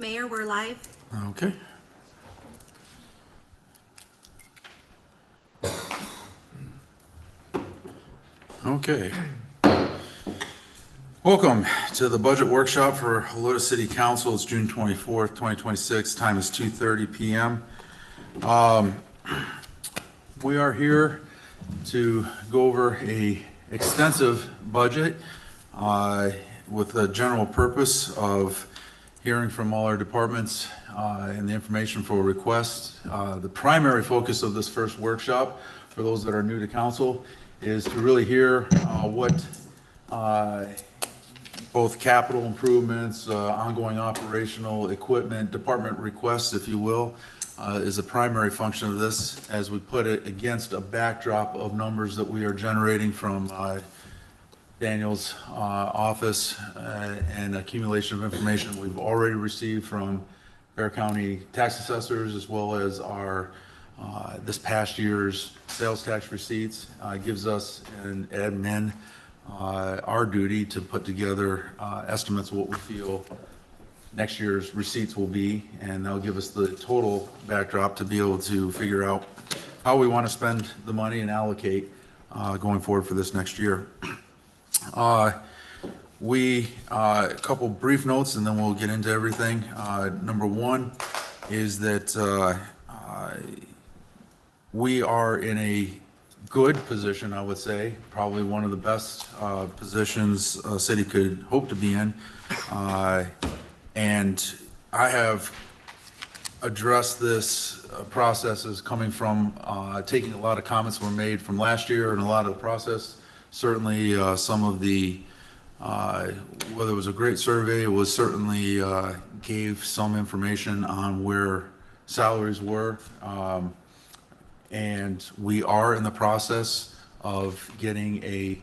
Mayor, we're live. Okay. Okay. Welcome to the budget workshop for Helotes City Council. It's June 24th, 2026. Time is 2:30 p.m. We are here to go over a extensive budget with the general purpose of hearing from all our departments and the information for requests. The primary focus of this first workshop, for those that are new to council, is to really hear what both capital improvements, ongoing operational equipment, department requests, if you will, is a primary function of this, as we put it against a backdrop of numbers that we are generating from Daniel's office and accumulation of information we've already received from Bear County tax assessors, as well as our this past year's sales tax receipts. Gives us an admin our duty to put together estimates of what we feel next year's receipts will be, and that'll give us the total backdrop to be able to figure out how we want to spend the money and allocate going forward for this next year. A couple brief notes and then we'll get into everything. Number one is that we are in a good position, I would say, probably one of the best positions a city could hope to be in. And I have addressed this process as coming from taking a lot of comments were made from last year and a lot of the process. Certainly some of the, whether it was a great survey, it was certainly gave some information on where salaries were. And we are in the process of getting a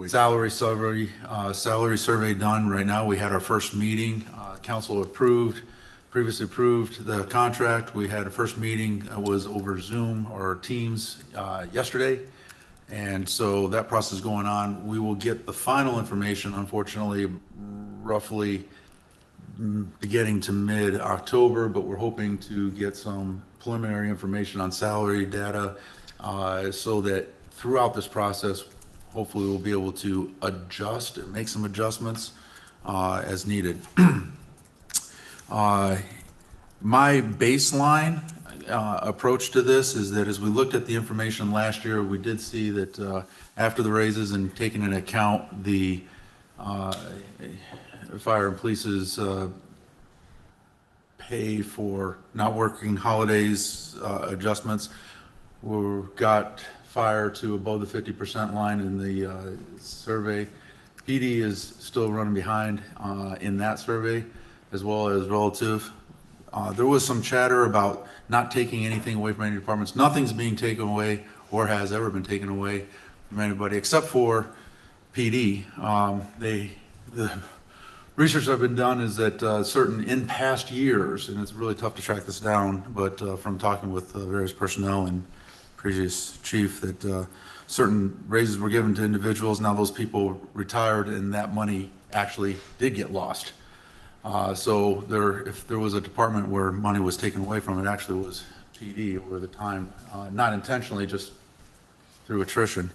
salary survey done right now. We had our first meeting. Council previously approved the contract. We had a first meeting that was over Zoom or Teams yesterday. And so that process is going on. We will get the final information, unfortunately, roughly beginning to mid-October, but we're hoping to get some preliminary information on salary data so that throughout this process, hopefully we'll be able to adjust and make some adjustments as needed. My baseline approach to this is that as we looked at the information last year, we did see that after the raises and taking into account the fire and police's pay for not working holidays adjustments, we got fire to above the 50% line in the survey. PD is still running behind in that survey, as well as relative. There was some chatter about not taking anything away from any departments. Nothing's being taken away or has ever been taken away from anybody except for PD. The research that's been done is that certain in past years, and it's really tough to track this down, but from talking with various personnel and previous chief, that certain raises were given to individuals. Now those people retired and that money actually did get lost. So if there was a department where money was taken away from, it actually was PD over the time, not intentionally, just through attrition.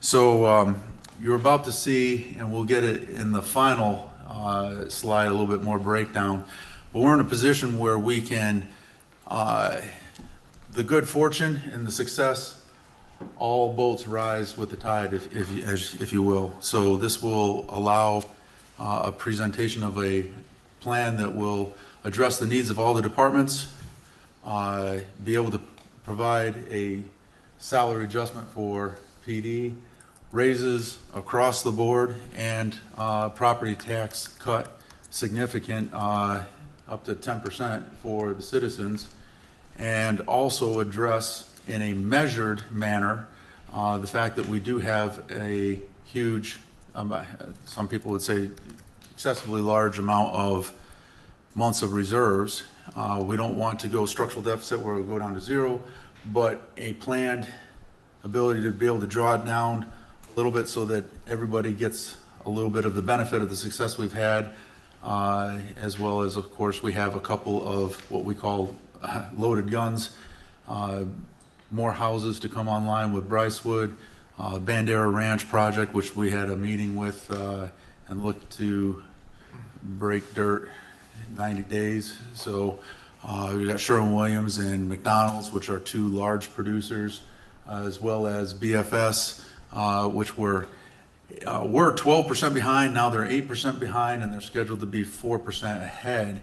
So you're about to see, and we'll get it in the final slide, a little bit more breakdown, but we're in a position where we can, the good fortune and the success, all boats rise with the tide, if you will. So this will allow a presentation of a plan that will address the needs of all the departments, be able to provide a salary adjustment for PD, raises across the board, and property tax cut significant up to 10% for the citizens, and also address in a measured manner the fact that we do have a huge, some people would say excessively large amount of months of reserves. We don't want to go structural deficit where we go down to zero, but a planned ability to be able to draw it down a little bit so that everybody gets a little bit of the benefit of the success we've had as well as, of course, we have a couple of what we call loaded guns. More houses to come online with Brycewood, Bandera Ranch project, which we had a meeting with and looked to break dirt in 90 days. So we got Sherwin-Williams and McDonald's, which are two large producers, as well as BFS, which we're 12% behind. Now they're 8% behind, and they're scheduled to be 4% ahead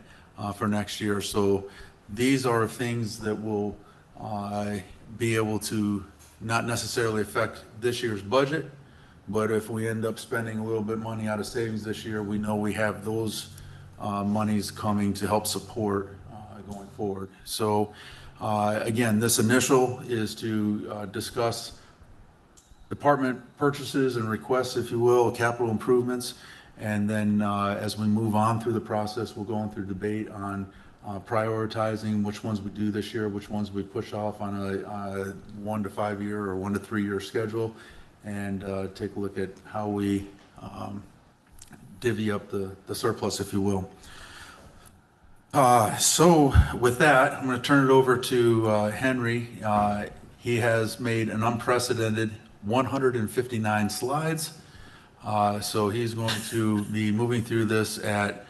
for next year. So these are things that will be able to not necessarily affect this year's budget, but if we end up spending a little bit money out of savings this year, we know we have those monies coming to help support going forward. So again, this initial is to discuss department purchases and requests, if you will, capital improvements. And then as we move on through the process, we'll go on through debate on prioritizing which ones we do this year, which ones we push off on a 1 to 5 year or 1 to 3 year schedule, and take a look at how we divvy up the surplus, if you will. So with that, I'm going to turn it over to Henry. He has made an unprecedented 159 slides. So he's going to be moving through this at,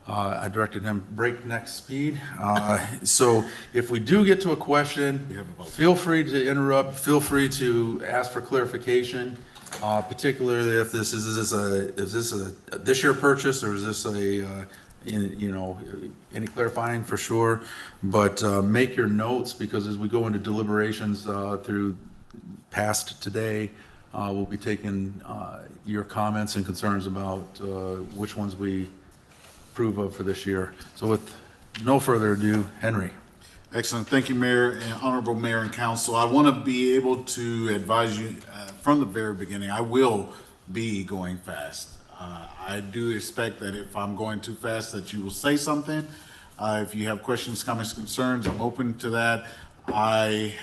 I directed him breakneck speed. So if we do get to a question, feel free to interrupt, feel free to ask for clarification, particularly if this is a this year purchase, or is this a, any clarifying for sure, but make your notes, because as we go into deliberations through past today, we'll be taking your comments and concerns about which ones we approve of for this year. So with no further ado, Henry. Excellent. Thank you, Mayor and Honorable Mayor and Council. I want to be able to advise you from the very beginning, I will be going fast. I do expect that if I'm going too fast that you will say something. If you have questions, comments, concerns, I'm open to that. I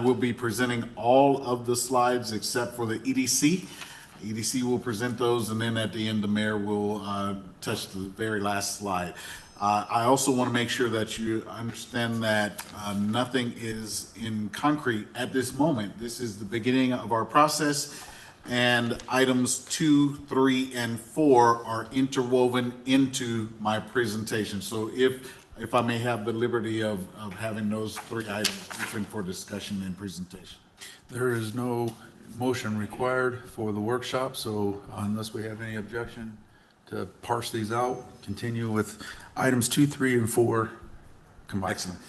will be presenting all of the slides except for the EDC. EDC will present those, and then at the end, the mayor will touch the very last slide. I also want to make sure that you understand that nothing is in concrete at this moment. This is the beginning of our process, and items 2, 3, and 4 are interwoven into my presentation. So if I may have the liberty of having those 3 items open for discussion and presentation. There is no motion required for the workshop, so unless we have any objection to parse these out, continue with items 2, 3, and 4 combined. Excellent.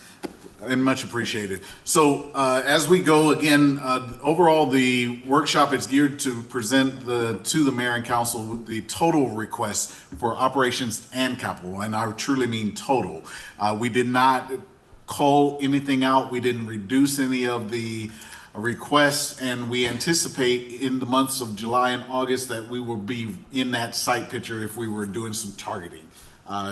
And much appreciated. So as we go again, overall the workshop is geared to present to the mayor and council the total request for operations and capital, and I truly mean total. We did not call anything out. We didn't reduce any of the requests, and we anticipate in the months of July and August that we will be in that site picture if we were doing some targeting.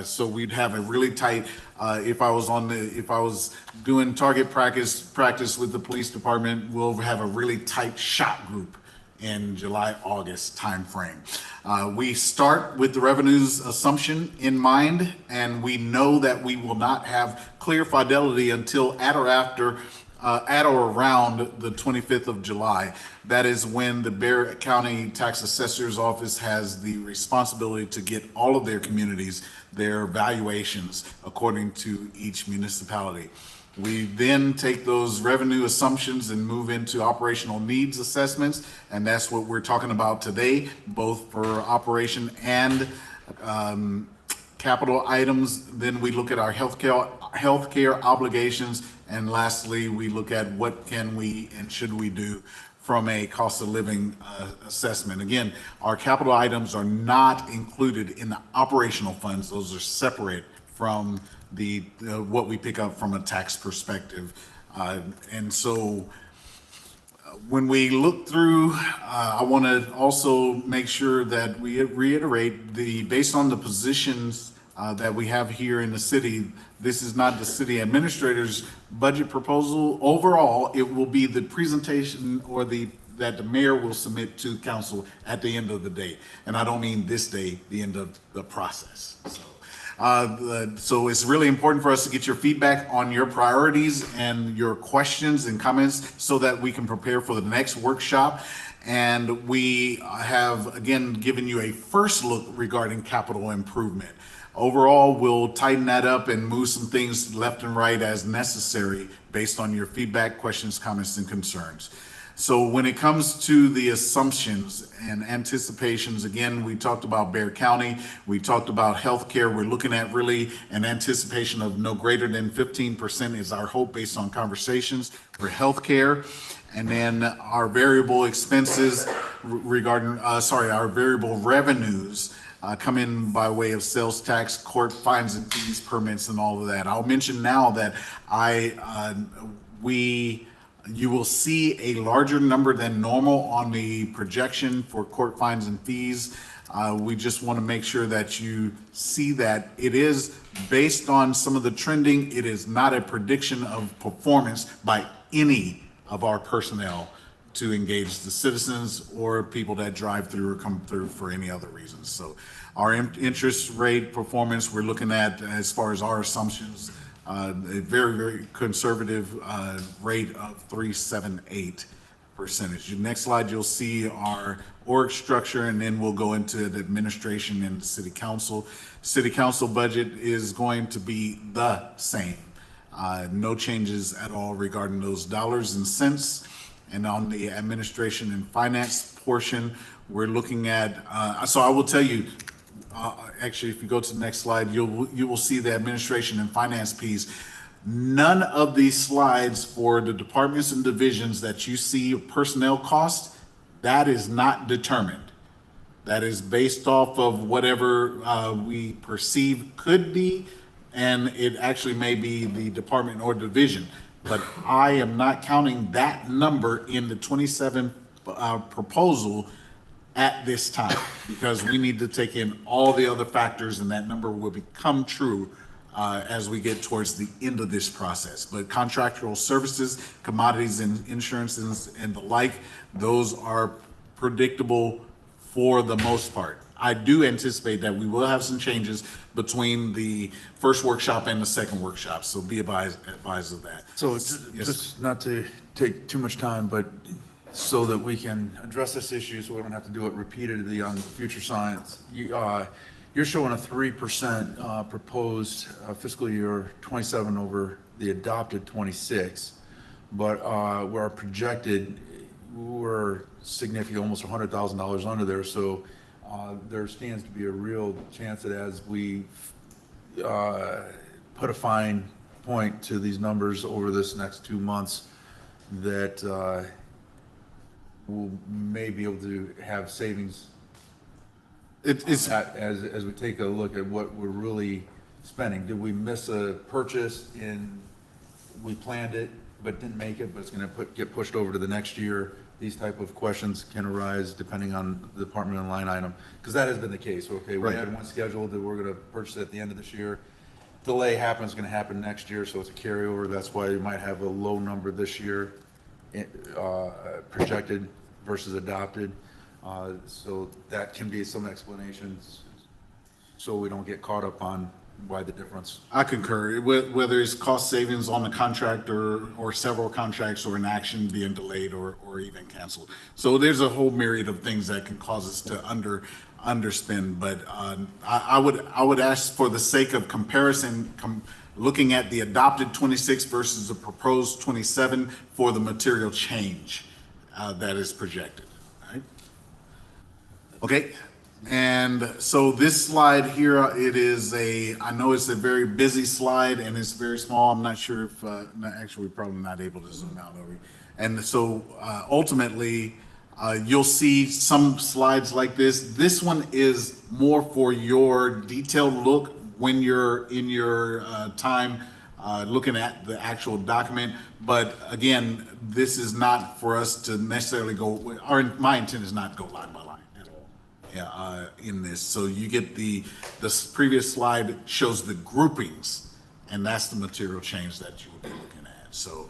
So we'd have a really tight, if I was doing target practice with the police department, we'll have a really tight shot group in July, August timeframe. We start with the revenues assumption in mind, and we know that we will not have clear fidelity until at or around the 25th of July. That is when the Bexar County Tax Assessor's Office has the responsibility to get all of their communities their valuations according to each municipality. We then take those revenue assumptions and move into operational needs assessments, and that's what we're talking about today, both for operation and capital items. Then we look at our healthcare obligations, and lastly, we look at what can we and should we do from a cost of living assessment. Again, our capital items are not included in the operational funds. Those are separate from the what we pick up from a tax perspective. And so when we look through, I want to also make sure that we reiterate based on the positions that we have here in the city, this is not the city administrator's budget proposal. Overall, it will be the presentation or that the mayor will submit to council at the end of the day. And I don't mean this day, the end of the process. So So it's really important for us to get your feedback on your priorities and your questions and comments so that we can prepare for the next workshop. And we have, again, given you a first look regarding capital improvement. Overall, we'll tighten that up and move some things left and right as necessary based on your feedback, questions, comments, and concerns. So when it comes to the assumptions and anticipations, again, we talked about Bexar County, we talked about healthcare. We're looking at really an anticipation of no greater than 15% is our hope based on conversations for healthcare. And then our variable expenses regarding, our variable revenues come in by way of sales tax, court fines and fees, permits, and all of that. I'll mention now that you will see a larger number than normal on the projection for court fines and fees. We just want to make sure that you see that it is based on some of the trending. It is not a prediction of performance by any of our personnel to engage the citizens or people that drive through or come through for any other reasons. So our interest rate performance, we're looking at, as far as our assumptions, a very, very conservative rate of 3.78%. Next slide, you'll see our org structure, and then we'll go into the administration and the city council. City council budget is going to be the same. No changes at all regarding those dollars and cents. And on the administration and finance portion, we're looking at, so I will tell you, actually, if you go to the next slide, you will see the administration and finance piece. None of these slides for the departments and divisions that you see personnel cost, that is not determined. That is based off of whatever we perceive could be, and it actually may be the department or division. But I am not counting that number in the 27 proposal at this time, because we need to take in all the other factors, and that number will become true as we get towards the end of this process. But contractual services, commodities and insurances and the like, those are predictable for the most part. I do anticipate that we will have some changes between the first workshop and the second workshop, so be advised of that. So just not to take too much time, but so that we can address this issue so we don't have to do it repeatedly on future science. You're showing a 3% proposed fiscal year 27 over the adopted 26, but where our projected, we're significant, almost $100,000 under there. So there stands to be a real chance that as we put a fine point to these numbers over this next 2 months, that we'll may be able to have savings as we take a look at what we're really spending. Did we miss a purchase in, we planned it but didn't make it, but it's going to get pushed over to the next year? These type of questions can arise depending on the department and line item, because that has been the case. Okay, we had one scheduled that we're going to purchase at the end of this year. Delay happens, going to happen next year, so it's a carryover. That's why you might have a low number this year projected versus adopted. So that can be some explanations, so we don't get caught up on why the difference. I concur, whether it's cost savings on the contract or several contracts or an action being delayed or even canceled. So there's a whole myriad of things that can cause us to underspend. But I would ask, for the sake of comparison, looking at the adopted 26 versus the proposed 27 for the material change that is projected. Right? Okay. And so this slide here, I know it's a very busy slide and it's very small. I'm not sure if, actually, we're probably not able to zoom out, are we? And so ultimately, you'll see some slides like this. This one is more for your detailed look when you're in your time looking at the actual document. But again, this is not for us to necessarily my intent is not to go line by line at all in this. So you get the previous slide shows the groupings, and that's the material change that you will be looking at. So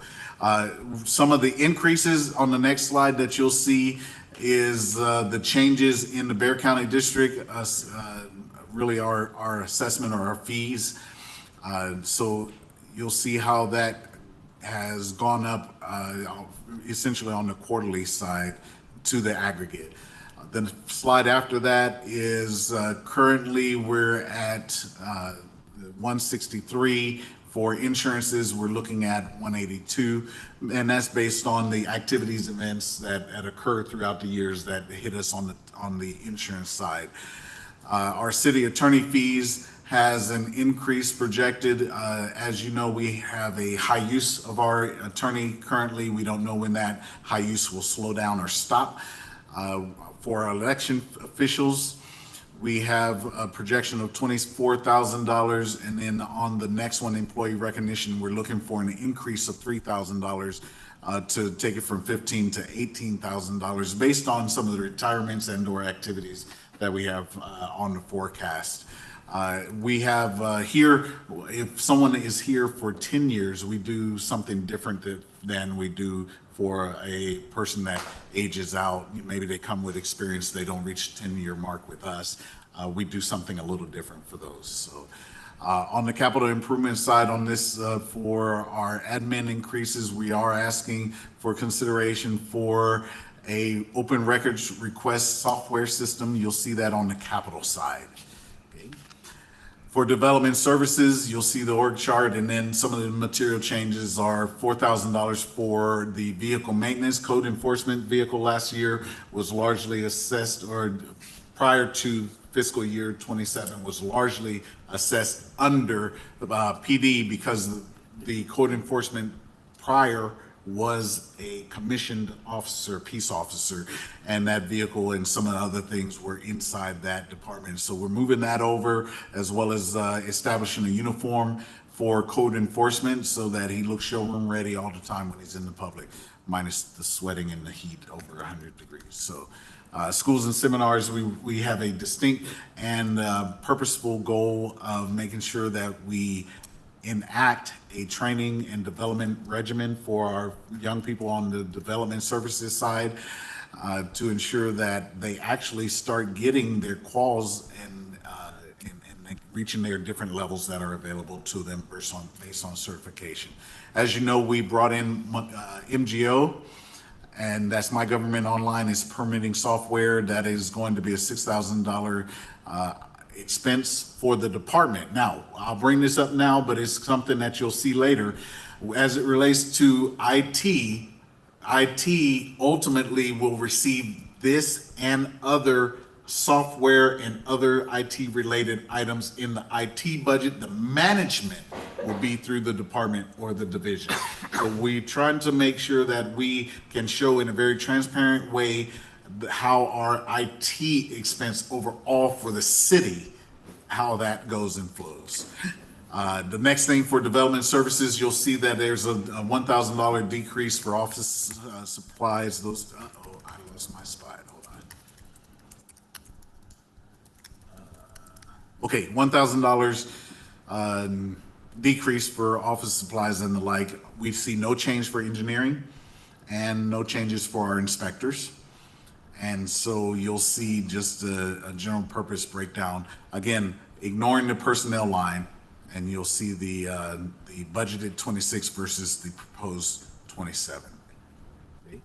some of the increases on the next slide that you'll see is the changes in the Bexar County District really our assessment or our fees. So you'll see how that has gone up essentially on the quarterly side to the aggregate. The slide after that is currently we're at 163. For insurances, we're looking at 182, and that's based on the activities events that occur throughout the years that hit us on the insurance side. Our city attorney fees has an increase projected. As you know, we have a high use of our attorney currently. We don't know when that high use will slow down or stop. For our election officials, we have a projection of $24,000, and then on the next one, employee recognition, we're looking for an increase of $3,000 to take it from $15,000 to $18,000 based on some of the retirements and/or activities that we have on the forecast. We have here, if someone is here for 10 years, we do something different than we do for a person that ages out. Maybe they come with experience, they don't reach 10-year mark with us. We do something a little different for those. So on the capital improvement side on this, for our admin increases, we are asking for consideration for a open records request software system. You'll see that on the capital side. For development services, you'll see the org chart, and then some of the material changes are $4,000 for the vehicle maintenance. Code enforcement vehicle last year was largely assessed, or prior to fiscal year 27 was largely assessed under PD because the code enforcement prior was a commissioned officer, peace officer, and that vehicle and some of the other things were inside that department. So we're moving that over, as well as establishing a uniform for code enforcement so that he looks showroom ready all the time when he's in the public, minus the sweating and the heat over 100 degrees. So schools and seminars, we have a distinct and purposeful goal of making sure that we enact a training and development regimen for our young people on the development services side to ensure that they actually start getting their quals and reaching their different levels that are available to them based on certification. As you know, we brought in MGO, and that's My Government Online. Is permitting software that is going to be a $6,000 expense for the department. Now, I'll bring this up now, but it's something that you'll see later. As it relates to IT, IT ultimately will receive this and other software and other IT related items in the IT budget. The management will be through the department or the division. So we're trying to make sure that we can show in a very transparent way how our IT expense overall for the city, how that goes and flows. The next thing for development services, you'll see that there's a $1,000 decrease for office supplies. Those, oh, I lost my slide. Hold on. Okay, $1,000 decrease for office supplies and the like. We see no change for engineering and no changes for our inspectors. And so you'll see just a general purpose breakdown. Again, ignoring the personnel line, and you'll see the budgeted 26 versus the proposed 27. Okay.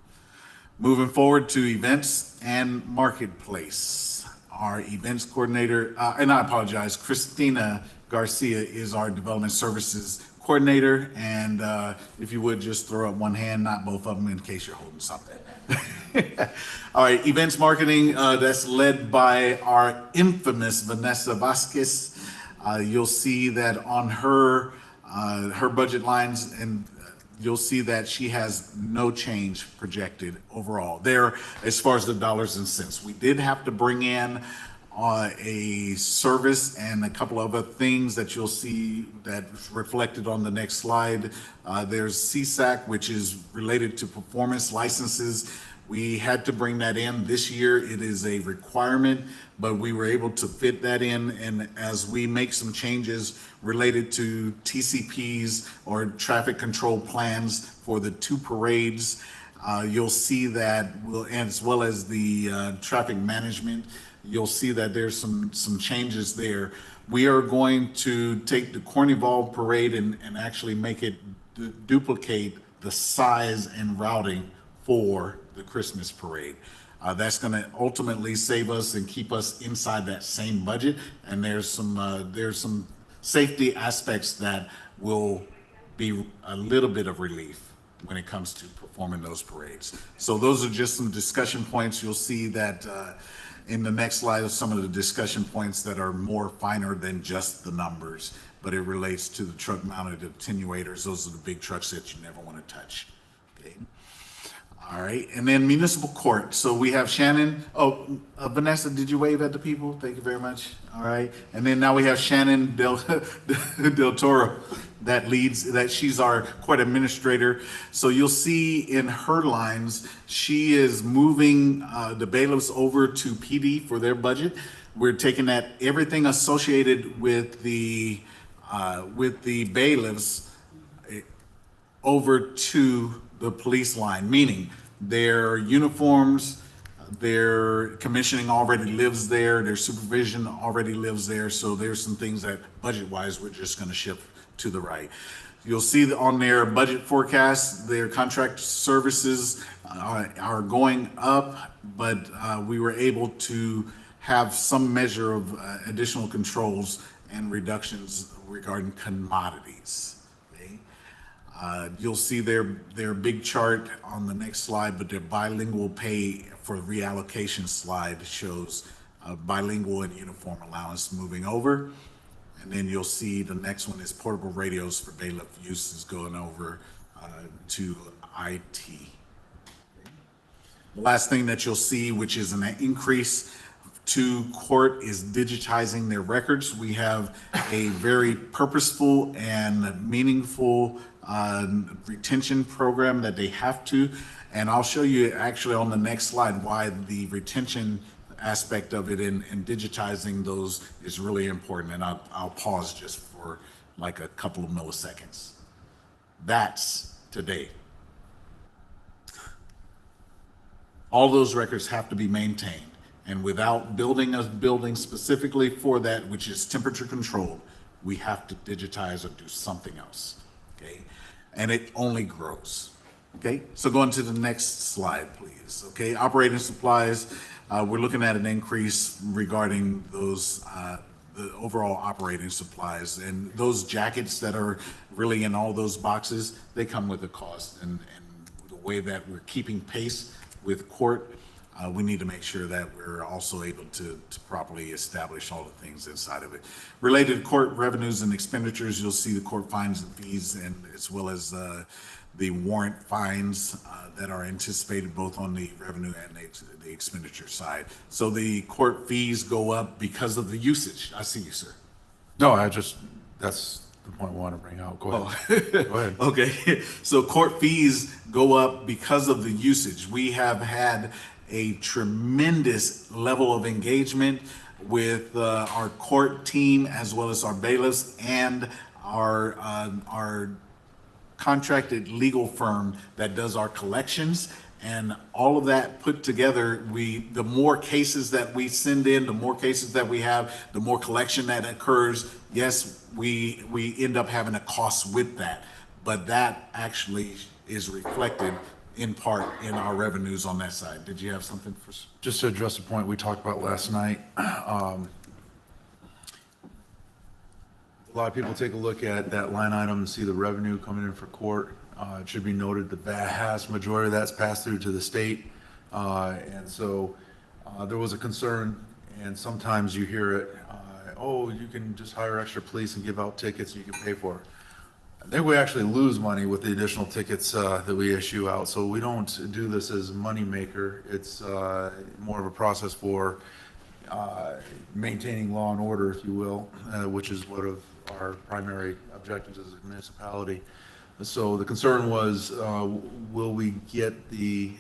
Moving forward to events and marketplace. Our events coordinator, and I apologize, Christina Garcia is our development services coordinator. And if you would just throw up one hand, not both of them, in case you're holding something. All right, events marketing, that's led by our infamous Vanessa Vasquez. You'll see that on her budget lines, and you'll see that she has no change projected overall there as far as the dollars and cents. We did have to bring in a service and a couple of other things that you'll see that's reflected on the next slide. There's CSAC, which is related to performance licenses. We had to bring that in this year. It is a requirement, but we were able to fit that in. And as we make some changes related to TCPs or traffic control plans for the two parades, You'll see that, as well as the traffic management, you'll see that there's some changes there. We are going to take the Carnival parade and actually make it duplicate the size and routing for the Christmas parade. That's going to ultimately save us and keep us inside that same budget. And there's some safety aspects that will be a little bit of relief when it comes to performing those parades. So those are just some discussion points. You'll see that in the next slide of some of the discussion points that are more finer than just the numbers, but it relates to the truck mounted attenuators. Those are the big trucks that you never want to touch. Okay. All right, and then municipal court. So we have Shannon. Oh, Vanessa, did you wave at the people? Thank you very much. All right, and then now we have Shannon Del Toro that leads. That she's our court administrator. So you'll see in her lines, she is moving the bailiffs over to PD for their budget. We're taking that everything associated with the bailiffs over to the police line, meaning their uniforms, their commissioning already lives there, their supervision already lives there. So there's some things that budget-wise, we're just going to shift to the right. You'll see that on their budget forecast, their contract services are going up, but we were able to have some measure of additional controls and reductions regarding commodities. You'll see their big chart on the next slide, but their bilingual pay for reallocation slide shows bilingual and uniform allowance moving over. And then you'll see the next one is portable radios for bailiff uses going over to IT. The last thing that you'll see, which is an increase to court, is digitizing their records. We have a very purposeful and meaningful retention program that they have to, and I'll show you actually on the next slide why the retention aspect of it and digitizing those is really important. And I'll pause just for like a couple of milliseconds. That's today. All those records have to be maintained. And without building a building specifically for that, which is temperature controlled, we have to digitize or do something else, okay? And it only grows, okay? So going to the next slide, please, okay? Operating supplies, we're looking at an increase regarding those, the overall operating supplies. And those jackets that are really in all those boxes, they come with a cost. And the way that we're keeping pace with court, we need to make sure that we're also able to properly establish all the things inside of it. Related to court revenues and expenditures, you'll see the court fines and fees, and as well as the warrant fines that are anticipated both on the revenue and the expenditure side. So the court fees go up because of the usage. I see you, sir. No, that's the point I want to bring out. Go ahead. Go ahead. Okay, so court fees go up because of the usage. We have had a tremendous level of engagement with our court team, as well as our bailiffs and our contracted legal firm that does our collections. And all of that put together, the more cases that we send in, the more cases that we have, the more collection that occurs. Yes, we end up having a cost with that, but that actually is reflected in part in our revenues on that side. Did you have something for? Just to address the point we talked about last night, a lot of people take a look at that line item and see the revenue coming in for court. It should be noted the vast majority of that's passed through to the state. And so there was a concern, and sometimes you hear it, oh, you can just hire extra police and give out tickets and you can pay for it. I think we actually lose money with the additional tickets that we issue out. So we don't do this as a money maker. It's more of a process for maintaining law and order, if you will, which is one of our primary objectives as a municipality. So the concern was, will we get the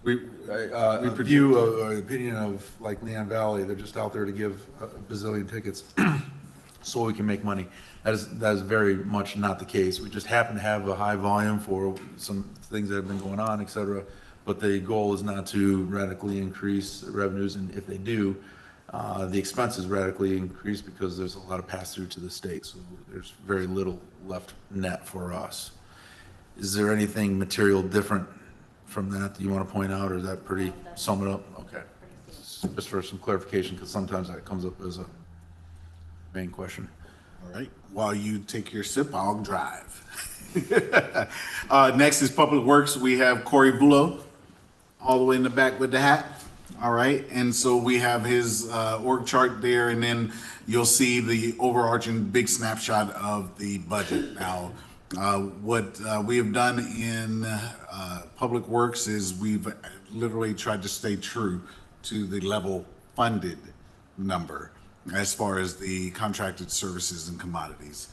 view or opinion of like Leon Valley? They're just out there to give a bazillion tickets. so we can make money. That is very much not the case. We just happen to have a high volume for some things that have been going on, et cetera. But the goal is not to radically increase revenues, and if they do, the expenses radically increase because there's a lot of pass through to the state. So there's very little left net for us. Is there anything material different from that you want to point out, or is that pretty sum it up? Okay. Just for some clarification, because sometimes that comes up as a main question. All right, while you take your sip, I'll drive. Next is Public Works. We have Corey Bulow, all the way in the back with the hat. All right, and so we have his org chart there, and then you'll see the overarching big snapshot of the budget. Now, what we have done in Public Works is we've literally tried to stay true to the level funded number as far as the contracted services and commodities.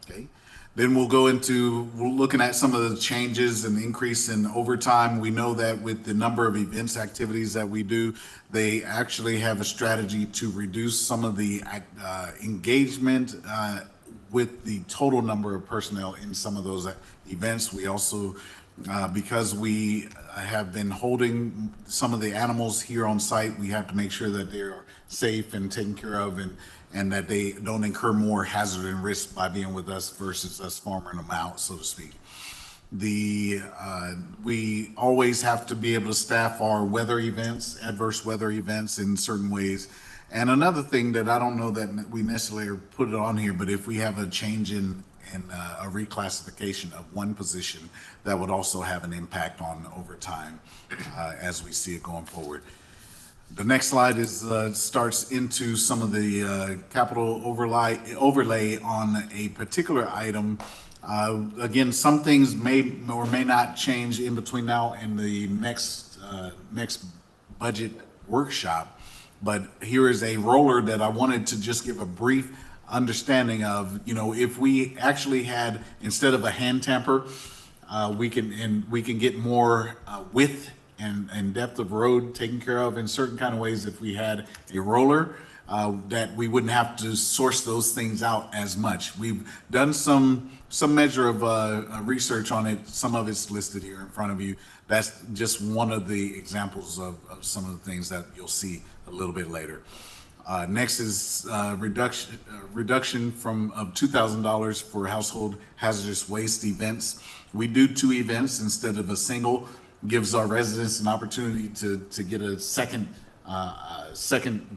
Okay. Then we're looking at some of the changes and increase in overtime. We know that with the number of events activities that we do, they actually have a strategy to reduce some of the engagement with the total number of personnel in some of those events. We also, because we have been holding some of the animals here on site, we have to make sure that they are safe and taken care of, and that they don't incur more hazard and risk by being with us versus us farming them out, so to speak. We always have to be able to staff our weather events, adverse weather events in certain ways. And another thing that I don't know that we necessarily put it on here, but if we have a change in a reclassification of one position, that would also have an impact on overtime as we see it going forward. The next slide is starts into some of the capital overlay on a particular item. Again, some things may or may not change in between now and the next budget workshop. But here is a roller that I wanted to just give a brief understanding of. If we actually had, instead of a hand tamper, we can get more width and depth of road taken care of in certain kind of ways. If we had a roller, that we wouldn't have to source those things out as much. We've done some measure of research on it. Some of it's listed here in front of you. That's just one of the examples of some of the things that you'll see a little bit later. Next is reduction of $2,000 for household hazardous waste events. We do 2 events instead of a single. Gives our residents an opportunity to get a second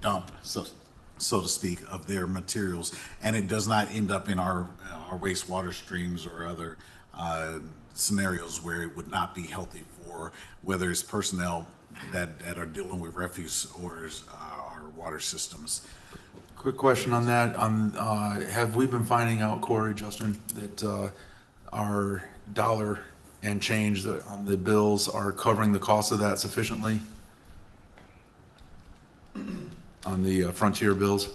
dump, so to speak, of their materials, and it does not end up in our wastewater streams or other scenarios where it would not be healthy for whether it's personnel that are dealing with refuse or our water systems. Quick question on that. Have we been finding out, Corey, Justin, that our dollar and change on the bills are covering the cost of that sufficiently on the Frontier bills?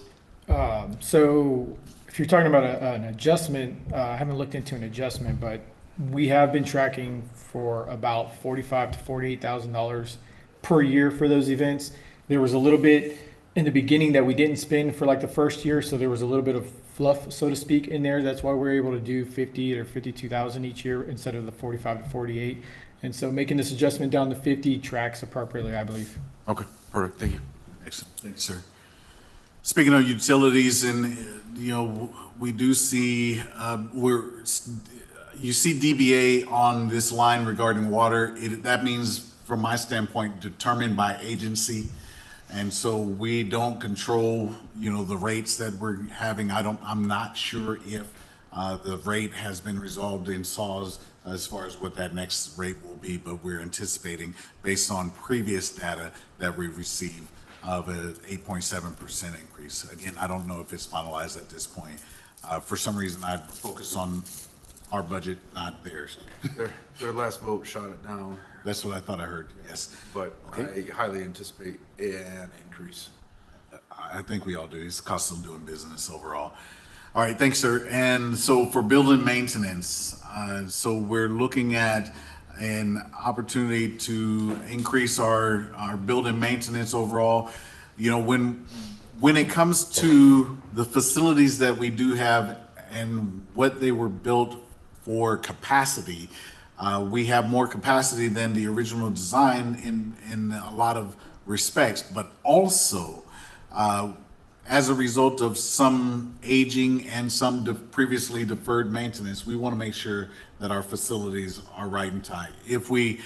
So if you're talking about an adjustment, I haven't looked into an adjustment, but we have been tracking for about $45,000 to $48,000 per year for those events. There was a little bit in the beginning that we didn't spend for like the first year, so there was a little bit of fluff, so to speak, in there. That's why we're able to do 50 or 52,000 each year instead of the 45 to 48. And so making this adjustment down to 50 tracks appropriately, I believe. Okay, perfect. Thank you. Excellent. Thanks, sir. Speaking of utilities, and we do see you see DBA on this line regarding water. That means, from my standpoint, determined by agency. And so we don't control, the rates that we're having. I'm not sure if the rate has been resolved in SAWS as far as what that next rate will be, but we're anticipating, based on previous data that we received, of an 8.7% increase. Again, I don't know if it's finalized at this point. For some reason, I focus on our budget, not theirs. Their last vote shot it down. That's what I thought I heard, yes. But okay. I highly anticipate an increase. I think we all do. It's the cost of doing business overall. All right, thanks, sir. And so for building maintenance, so we're looking at an opportunity to increase our building maintenance overall. When when it comes to the facilities that we do have and what they were built for capacity, we have more capacity than the original design in a lot of respects, but also as a result of some aging and some previously deferred maintenance, we want to make sure that our facilities are right and tight. If we,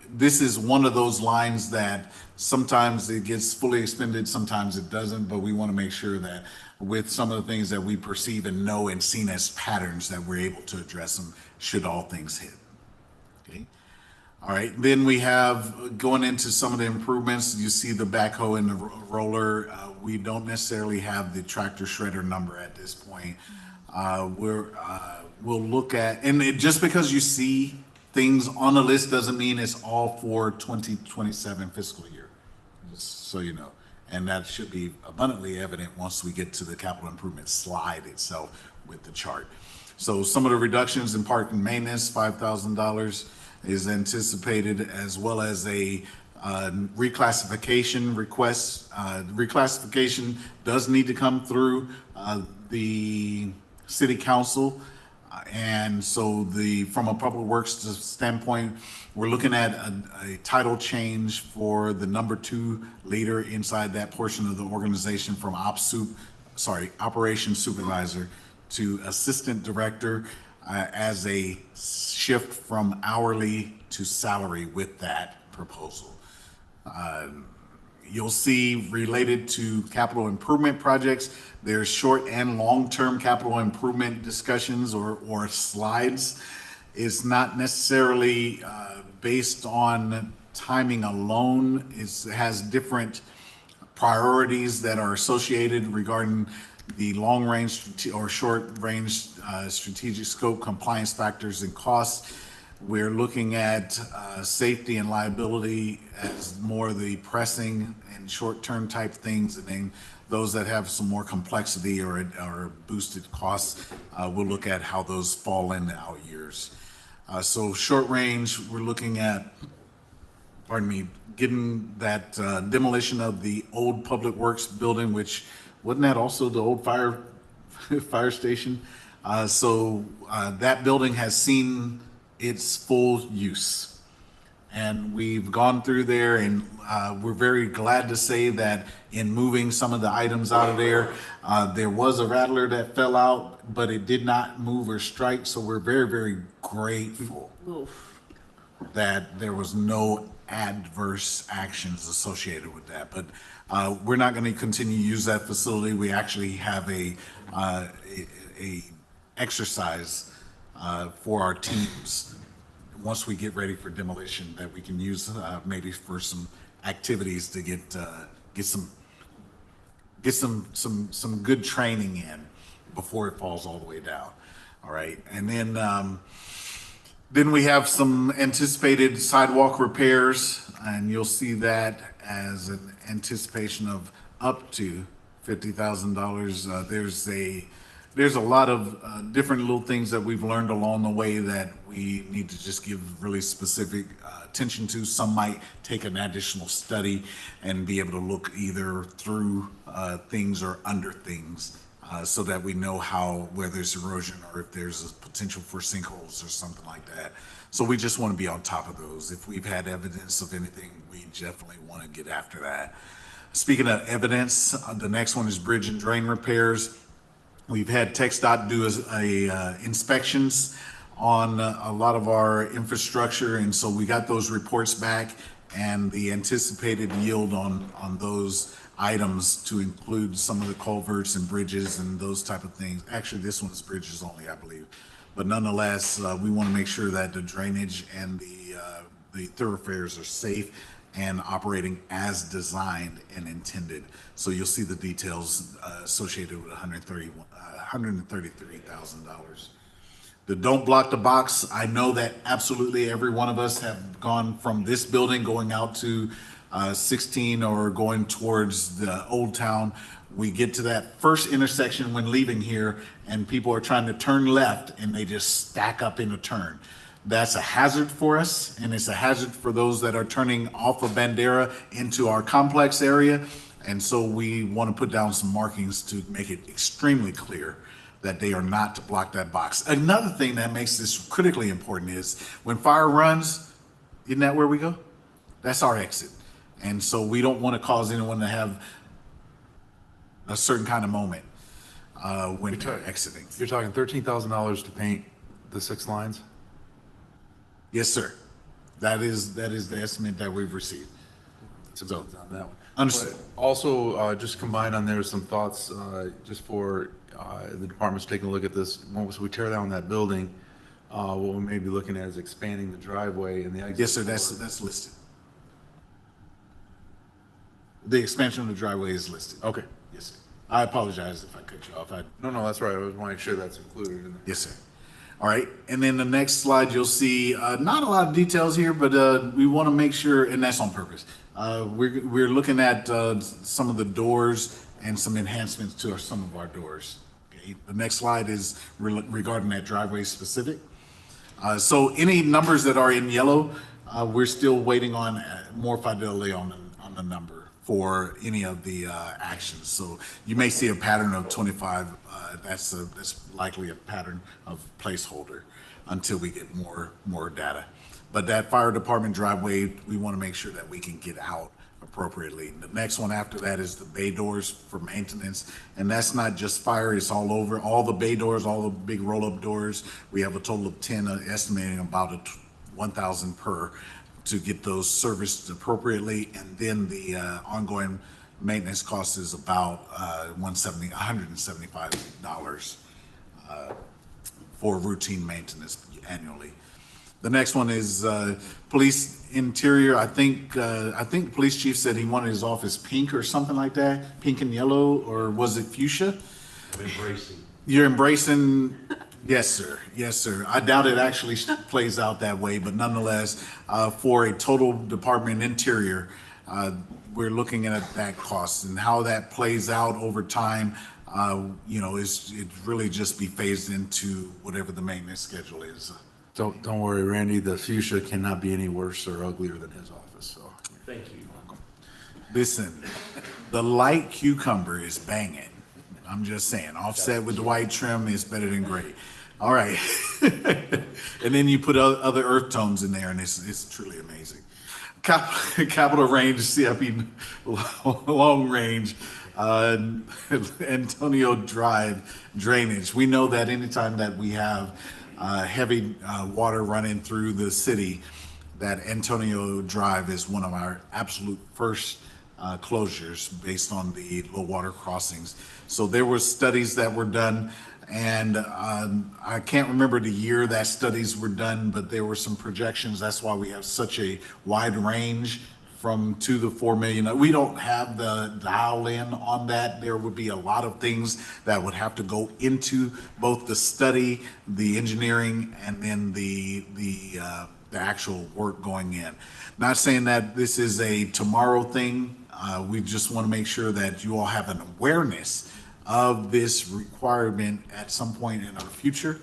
this is one of those lines that sometimes it gets fully expended, sometimes it doesn't, but we want to make sure that with some of the things that we perceive and know and seen as patterns, that we're able to address them should all things hit. Okay. All right, then we have going into some of the improvements. You see the backhoe and the roller. We don't necessarily have the tractor shredder number at this point. We'll look at, and just because you see things on the list doesn't mean it's all for 2027 fiscal year, just so you know. And that should be abundantly evident once we get to the capital improvement slide itself with the chart. So some of the reductions in park and maintenance, $5,000 is anticipated, as well as a reclassification request. Reclassification does need to come through the city council. And so from a public works standpoint, we're looking at a title change for the number 2 leader inside that portion of the organization from operations supervisor to assistant director, as a shift from hourly to salary with that proposal. You'll see related to capital improvement projects, there's short and long-term capital improvement discussions or slides. It's not necessarily based on timing alone. It has different priorities that are associated regarding the long range or short range strategic scope, compliance factors, and costs. We're looking at safety and liability as more the pressing and short-term type things, and then those that have some more complexity or boosted costs, we'll look at how those fall in the out years. So short range, we're looking at, getting that demolition of the old Public Works building, which wasn't that also the old fire station? So that building has seen its full use. And we've gone through there, and we're very glad to say that in moving some of the items out of there, there was a rattler that fell out, but it did not move or strike. So we're very, very grateful that there was no adverse actions associated with that. But we're not going to continue to use that facility. We actually have a exercise for our teams once we get ready for demolition that we can use maybe for some activities to get some good training in before it falls all the way down. All right, and then we have some anticipated sidewalk repairs, and you'll see that as an anticipation of up to $50,000. There's a lot of different little things that we've learned along the way that we need to just give really specific attention to. Some might take an additional study and be able to look either through things or under things, so that we know where there's erosion or if there's a potential for sinkholes or something like that. So we just want to be on top of those. If we've had evidence of anything, we definitely want to get after that. Speaking of evidence, the next one is bridge and drain repairs. We've had TxDOT do inspections on a lot of our infrastructure, and so we got those reports back, and the anticipated yield on those items to include some of the culverts and bridges and those type of things. Actually, this one's bridges only, I believe. But nonetheless, we want to make sure that the drainage and the thoroughfares are safe and operating as designed and intended. So you'll see the details associated with $133,000. The don't block the box. I know that absolutely every one of us have gone from this building going out to 16 or going towards the old town. We get to that first intersection when leaving here, and people are trying to turn left and they just stack up in a turn. That's a hazard for us, and it's a hazard for those that are turning off of Bandera into our complex area. And so we want to put down some markings to make it extremely clear that they are not to block that box. Another thing that makes this critically important is when fire runs, isn't that where we go? That's our exit. And so we don't want to cause anyone to have a certain kind of moment when they're exiting. You're talking $13,000 to paint the 6 lines? Yes, sir. That is the estimate that we've received. So, on that one. Understood. But also, just combine on there some thoughts, just for the department's taking a look at this. Once we tear down that building, what we may be looking at is expanding the driveway and the exit. Yes, sir. That's listed. The expansion of the driveway is listed. Okay. Yes, sir. I apologize if I cut you off. No, that's right. I was want to make sure that's included in there. Yes, sir. All right. And then the next slide, you'll see not a lot of details here, but we want to make sure, and that's on purpose. We're looking at some of the doors and some enhancements to some of our doors. Okay. The next slide is regarding that driveway specific. So any numbers that are in yellow, we're still waiting on more fidelity on the number for any of the actions. So you may see a pattern of 25. That's likely a pattern of placeholder until we get more data. But that fire department driveway, we want to make sure that we can get out appropriately. The next one after that is the bay doors for maintenance. And that's not just fire, it's all over. All the bay doors, all the big roll-up doors. We have a total of 10, estimating about 1,000 per to get those serviced appropriately. And then the ongoing maintenance cost is about $175 for routine maintenance annually. The next one is police interior. I think police chief said he wanted his office pink or something like that, pink and yellow, or was it fuchsia? I'm embracing. You're embracing. Yes, sir. Yes, sir. I doubt it actually plays out that way, but nonetheless, for a total department interior, we're looking at that cost and how that plays out over time. It really just be phased into whatever the maintenance schedule is. Don't worry, Randy, the fuchsia cannot be any worse or uglier than his office, so. Thank you. Listen, the light cucumber is banging. I'm just saying, offset with the white trim is better than gray. All right. And then you put other earth tones in there and it's truly amazing. Capital range, CIP long range, Antonio Drive drainage. We know that anytime that we have heavy water running through the city, that Antonio Drive is one of our absolute first closures based on the low water crossings. So there were studies that were done, and I can't remember the year that studies were done, but there were some projections. That's why we have such a wide range from 2 to 4 million. We don't have the dial in on that. There would be a lot of things that would have to go into both the study, the engineering, and then the actual work going in. Not saying that this is a tomorrow thing. We just want to make sure that you all have an awareness of this requirement at some point in our future.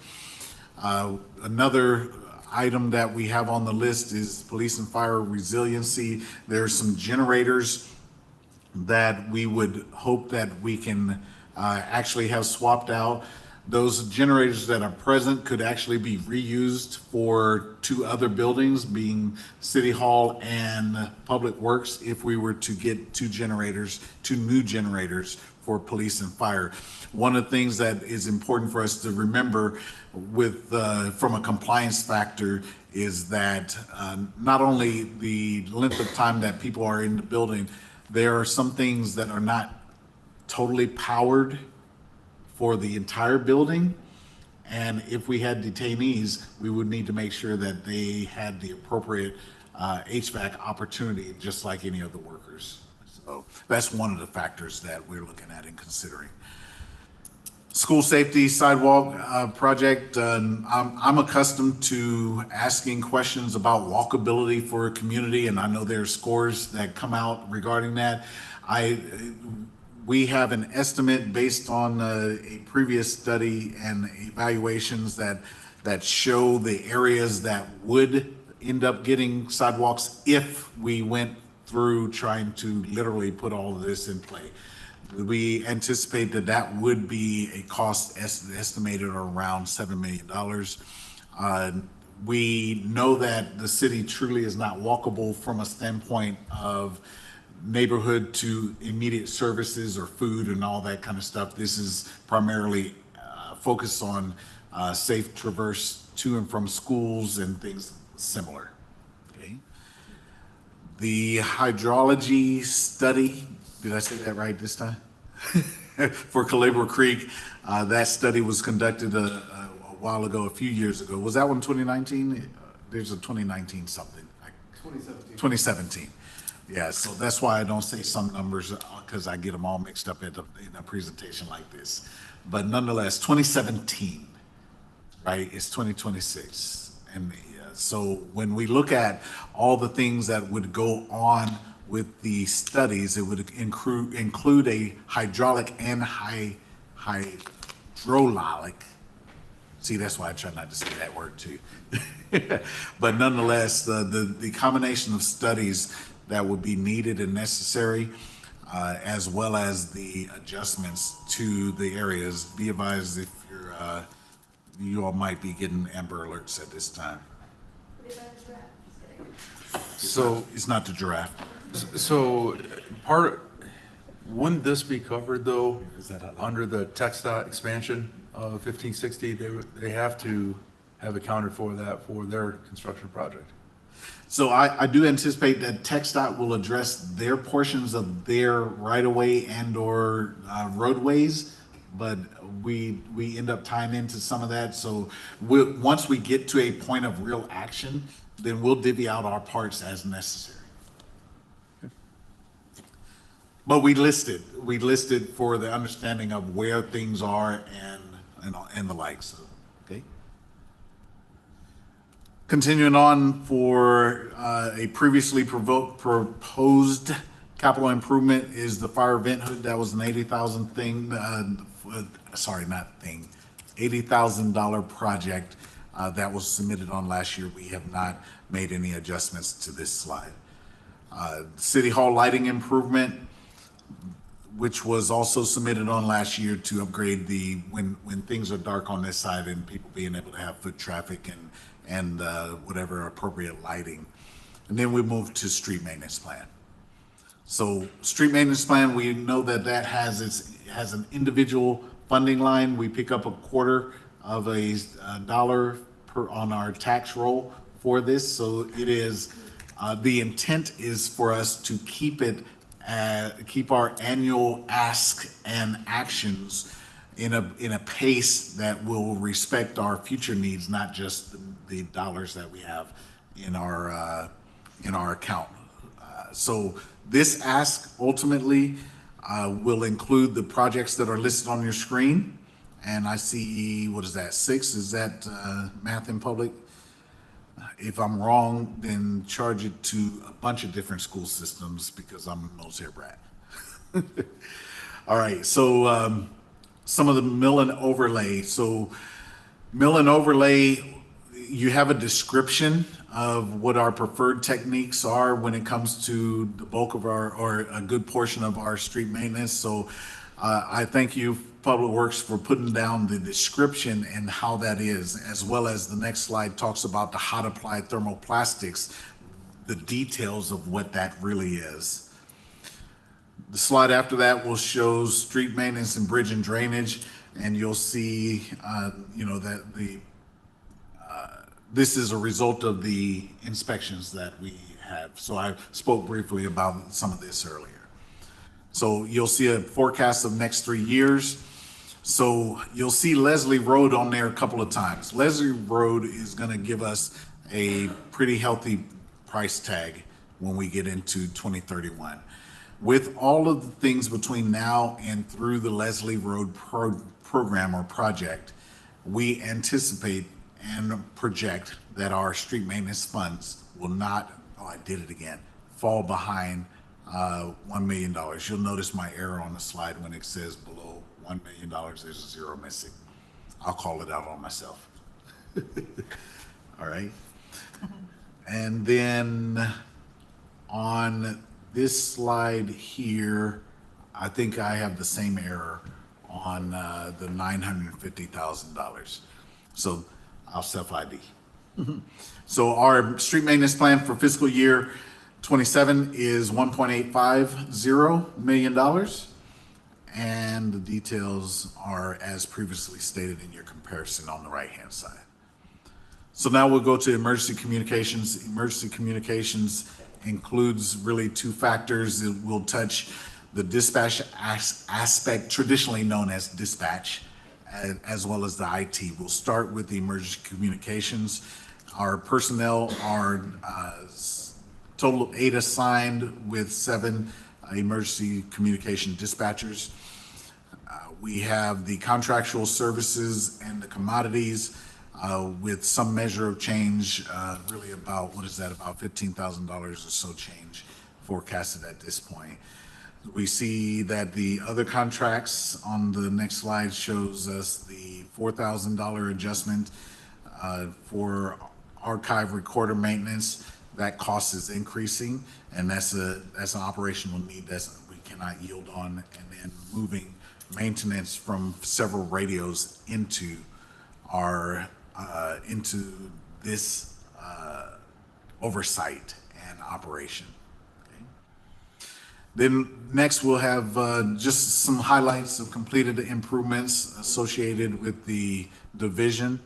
Another item that we have on the list is police and fire resiliency. There's some generators that we would hope that we can actually have swapped out. Those generators that are present could actually be reused for 2 other buildings, being City Hall and Public Works, if we were to get 2 new generators for police and fire. One of the things that is important for us to remember with from a compliance factor is that not only the length of time that people are in the building, there are some things that are not totally powered for the entire building. And if we had detainees, we would need to make sure that they had the appropriate HVAC opportunity, just like any other workers. So that's one of the factors that we're looking at and considering. School safety sidewalk project. I'm accustomed to asking questions about walkability for a community, and I know there are scores that come out regarding that. We have an estimate based on a previous study and evaluations that show the areas that would end up getting sidewalks if we went through trying to literally put all of this in play. We anticipate that that would be a cost estimated around $7 million. We know that the city truly is not walkable from a standpoint of neighborhood to immediate services or food and all that kind of stuff. This is primarily focused on safe traverse to and from schools and things similar. Okay. The hydrology study, did I say that right this time? For Calabro Creek, that study was conducted a while ago, a few years ago. Was that one 2019? There's a 2019 something. 2017. 2017. Yeah, so that's why I don't say some numbers, because I get them all mixed up in a presentation like this. But nonetheless, 2017, right? It's 2026. And so when we look at all the things that would go on with the studies, it would include a hydraulic and hydrolic. See, that's why I try not to say that word too. But nonetheless, the combination of studies that would be needed and necessary, as well as the adjustments to the areas. Be advised if you all might be getting Amber Alerts at this time. So it's not the giraffe. So wouldn't this be covered though, under the TxDOT expansion of 1560? They have to have accounted for that for their construction project. So I do anticipate that TxDOT will address their portions of their right-of-way and or roadways, but we end up tying into some of that. So once we get to a point of real action, then we'll divvy out our parts as necessary. But we listed for the understanding of where things are and the like. So, okay. Continuing on for a previously proposed capital improvement is the fire vent hood. That was an $80,000 thing. $80,000 project that was submitted on last year. We have not made any adjustments to this slide. City Hall lighting improvement, which was also submitted on last year to upgrade when things are dark on this side and people being able to have foot traffic and whatever appropriate lighting. And then we move to street maintenance plan. So street maintenance plan, we know that has an individual funding line. We pick up a quarter of a dollar on our tax roll for this. So it is, the intent is for us to keep our annual ask and actions in a pace that will respect our future needs, not just the dollars that we have in our account. So this ask ultimately will include the projects that are listed on your screen. And I see, what is that, 6? Is that math in public? If I'm wrong, then charge it to a bunch of different school systems because I'm a military brat. All right, so some of the mill and overlay. So mill and overlay, you have a description of what our preferred techniques are when it comes to the bulk of or a good portion of our street maintenance. So I thank you, Public Works, for putting down the description and how that is, as well as the next slide talks about the hot applied thermoplastics, the details of what that really is. The slide after that will show street maintenance and bridge and drainage, and you'll see, that this is a result of the inspections that we have. So I spoke briefly about some of this earlier. So you'll see a forecast of next 3 years. So you'll see Leslie Road on there a couple of times. Leslie Road is going to give us a pretty healthy price tag when we get into 2031. With all of the things between now and through the Leslie Road program or project, we anticipate and project that our street maintenance funds will not, I did it again, fall behind $1 million. You'll notice my error on the slide when it says below $1 million, there's a 0 missing. I'll call it out on myself. All right. And then on this slide here, I think I have the same error on the $950,000. So I'll self-ID. So our street maintenance plan for fiscal year 27 is $1.850 million. And the details are as previously stated in your comparison on the right-hand side. So now we'll go to emergency communications. Emergency communications includes really two factors. It will touch the dispatch aspect, traditionally known as dispatch, as well as the IT. We'll start with the emergency communications. Our personnel are total of 8 assigned with 7 emergency communication dispatchers. We have the contractual services and the commodities with some measure of change, really about, what is that, about $15,000 or so change forecasted at this point. We see that the other contracts on the next slide shows us the $4,000 adjustment for archive recorder maintenance. That cost is increasing, and that's an operational need that we cannot yield on, and then moving maintenance from several radios into our into this oversight and operation. Okay. Then next we'll have just some highlights of completed improvements associated with the division.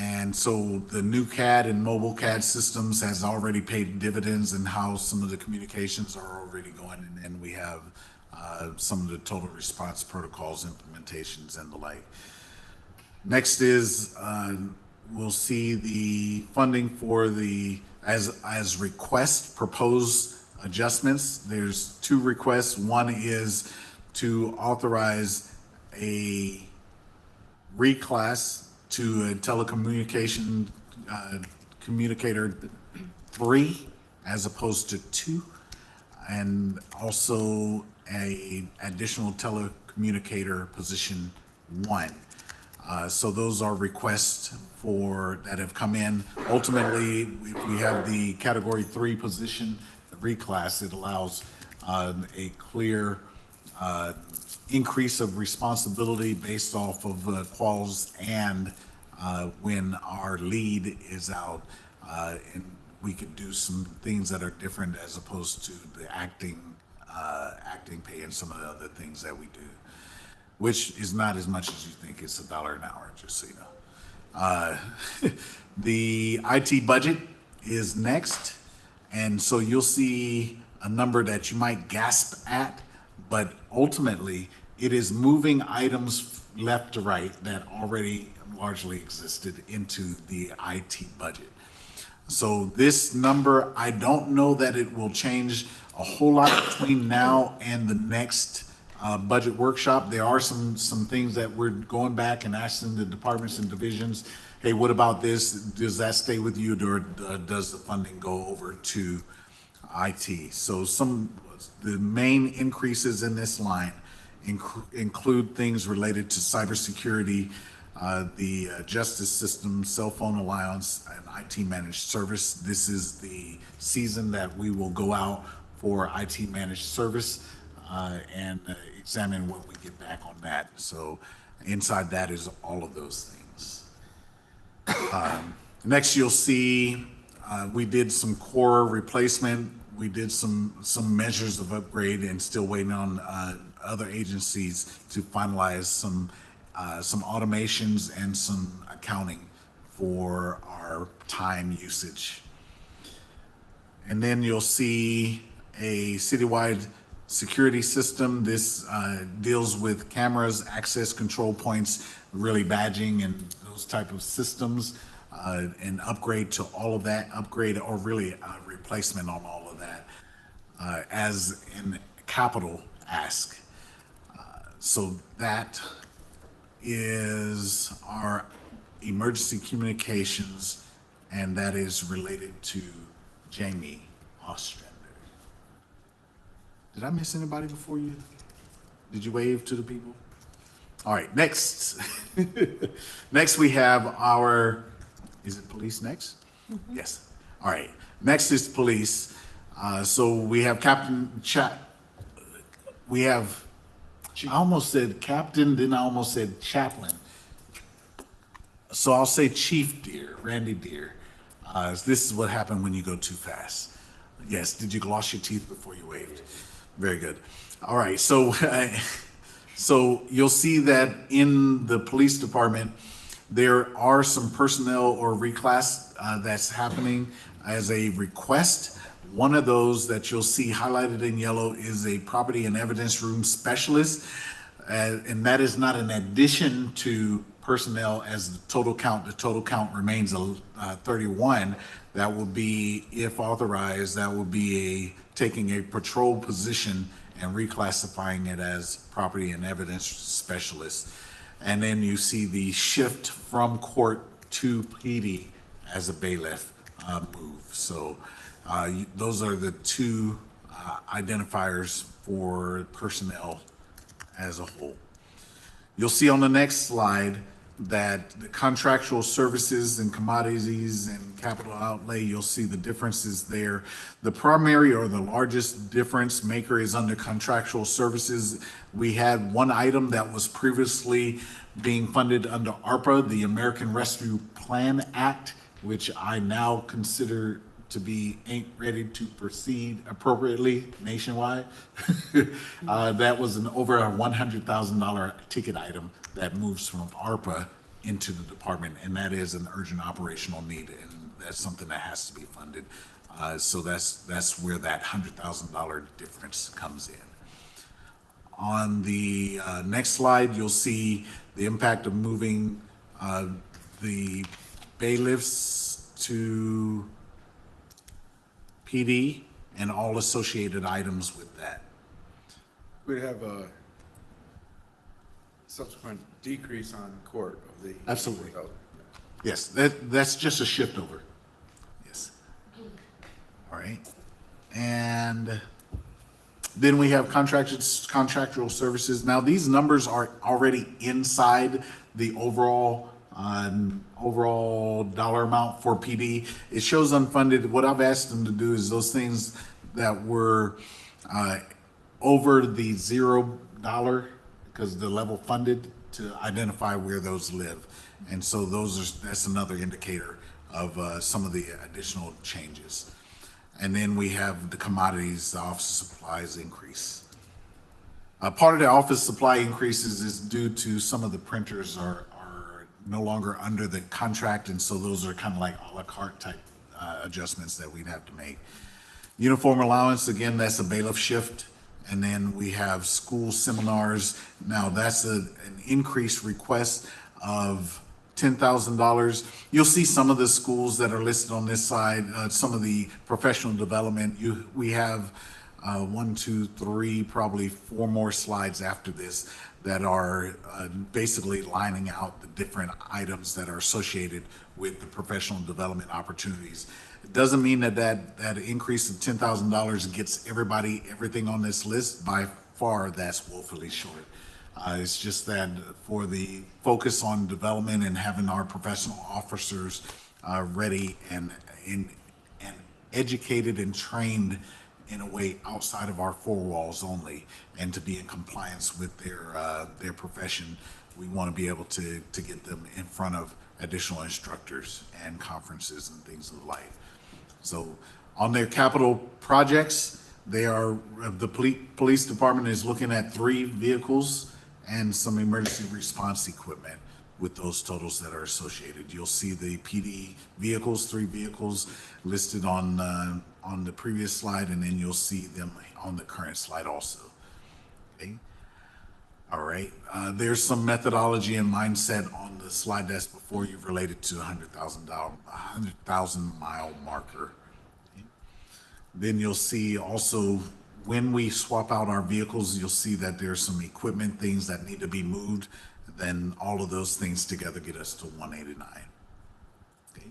And so the new CAD and mobile CAD systems has already paid dividends in how some of the communications are already going. And then we have some of the total response protocols, implementations, and the like. Next is we'll see the funding for the, as request proposed adjustments. There's 2 requests. One is to authorize a reclass to a telecommunication communicator 3 as opposed to 2, and also a additional telecommunicator position 1. So those are requests for that have come in. Ultimately, we have the category 3 position, the reclass. It allows a clear increase of responsibility based off of quals and when our lead is out, and we could do some things that are different as opposed to the acting pay and some of the other things that we do, which is not as much as you think. It's $1 an hour, just so you know. The IT budget is next, and so you'll see a number that you might gasp at, but ultimately it is moving items left to right that already largely existed into the IT budget. So this number, I don't know that it will change a whole lot between now and the next budget workshop. There are some things that we're going back and asking the departments and divisions, hey, what about this? Does that stay with you, or does the funding go over to IT? So the main increases in this line include things related to cybersecurity, the justice system, cell phone allowance, and IT managed service. This is the season that we will go out for IT managed service and examine what we get back on that. So inside that is all of those things. Next, you'll see we did some core replacement. We did some measures of upgrade, and still waiting on other agencies to finalize some automations and some accounting for our time usage. And then you'll see a citywide security system. This deals with cameras, access control points, really badging and those type of systems, and upgrade to all of that, upgrade or really replacement on all of that as in capital ask. So that is our emergency communications, and that is related to Jamie Ostrander. Did I miss anybody before you? Did you wave to the people? All right, next. Next we have our, is it police next? Mm-hmm. Yes. All right, next is police. So we have we have, I almost said captain, then I almost said chaplain. So I'll say Chief Deere, Randy Deere. This is what happened when you go too fast. Yes, did you gloss your teeth before you waved? Very good. All right, so so you'll see that in the police department, there are some personnel or reclass that's happening as a request. One of those that you'll see highlighted in yellow is a property and evidence room specialist. And that is not an addition to personnel as the total count. The total count remains 31. That will be, if authorized, that will be taking a patrol position and reclassifying it as property and evidence specialist. And then you see the shift from court to PD as a bailiff move. So those are the two identifiers for personnel as a whole. You'll see on the next slide that the contractual services and commodities and capital outlay, you'll see the differences there. The primary or the largest difference maker is under contractual services. We had one item that was previously being funded under ARPA, the American Rescue Plan Act, which I now consider to be ain't ready to proceed appropriately nationwide. That was an over a $100,000 ticket item that moves from ARPA into the department, and that is an urgent operational need, and that's something that has to be funded. So that's where that $100,000 difference comes in. On the next slide, you'll see the impact of moving the bailiffs to PD and all associated items with that. We'd have a subsequent decrease on court of the. Absolutely. Yes, that's just a shift over. Yes. All right. And then we have contractual services. Now, these numbers are already inside the overall dollar amount for PD. It shows unfunded. What I've asked them to do is those things that were over the $0 because the level funded to identify where those live. And so that's another indicator of some of the additional changes. And then we have the commodities, the office supplies increase. Part of the office supply increases is due to some of the printers are no longer under the contract, and so those are kind of like a la carte type adjustments that we'd have to make. Uniform allowance, again, that's a bailiff shift. And then we have school seminars. Now that's an increased request of $10,000. You'll see some of the schools that are listed on this side, some of the professional development. We have 1, 2, 3, probably 4 more slides after this that are basically lining out the different items that are associated with the professional development opportunities. It doesn't mean that increase of $10,000 gets everything on this list. By far, that's woefully short. It's just that for the focus on development and having our professional officers ready and educated and trained in a way outside of our 4 walls only, and to be in compliance with their profession, we want to be able to get them in front of additional instructors and conferences and things of the like. So on their capital projects, the police department is looking at 3 vehicles and some emergency response equipment with those totals that are associated. You'll see the PD vehicles, 3 vehicles listed on the previous slide, and then you'll see them on the current slide also. Okay. All right. There's some methodology and mindset on the slide that's before you related to $100,000 mile marker. Okay. Then you'll see also when we swap out our vehicles, you'll see that there's some equipment things that need to be moved. Then all of those things together get us to 189. Okay.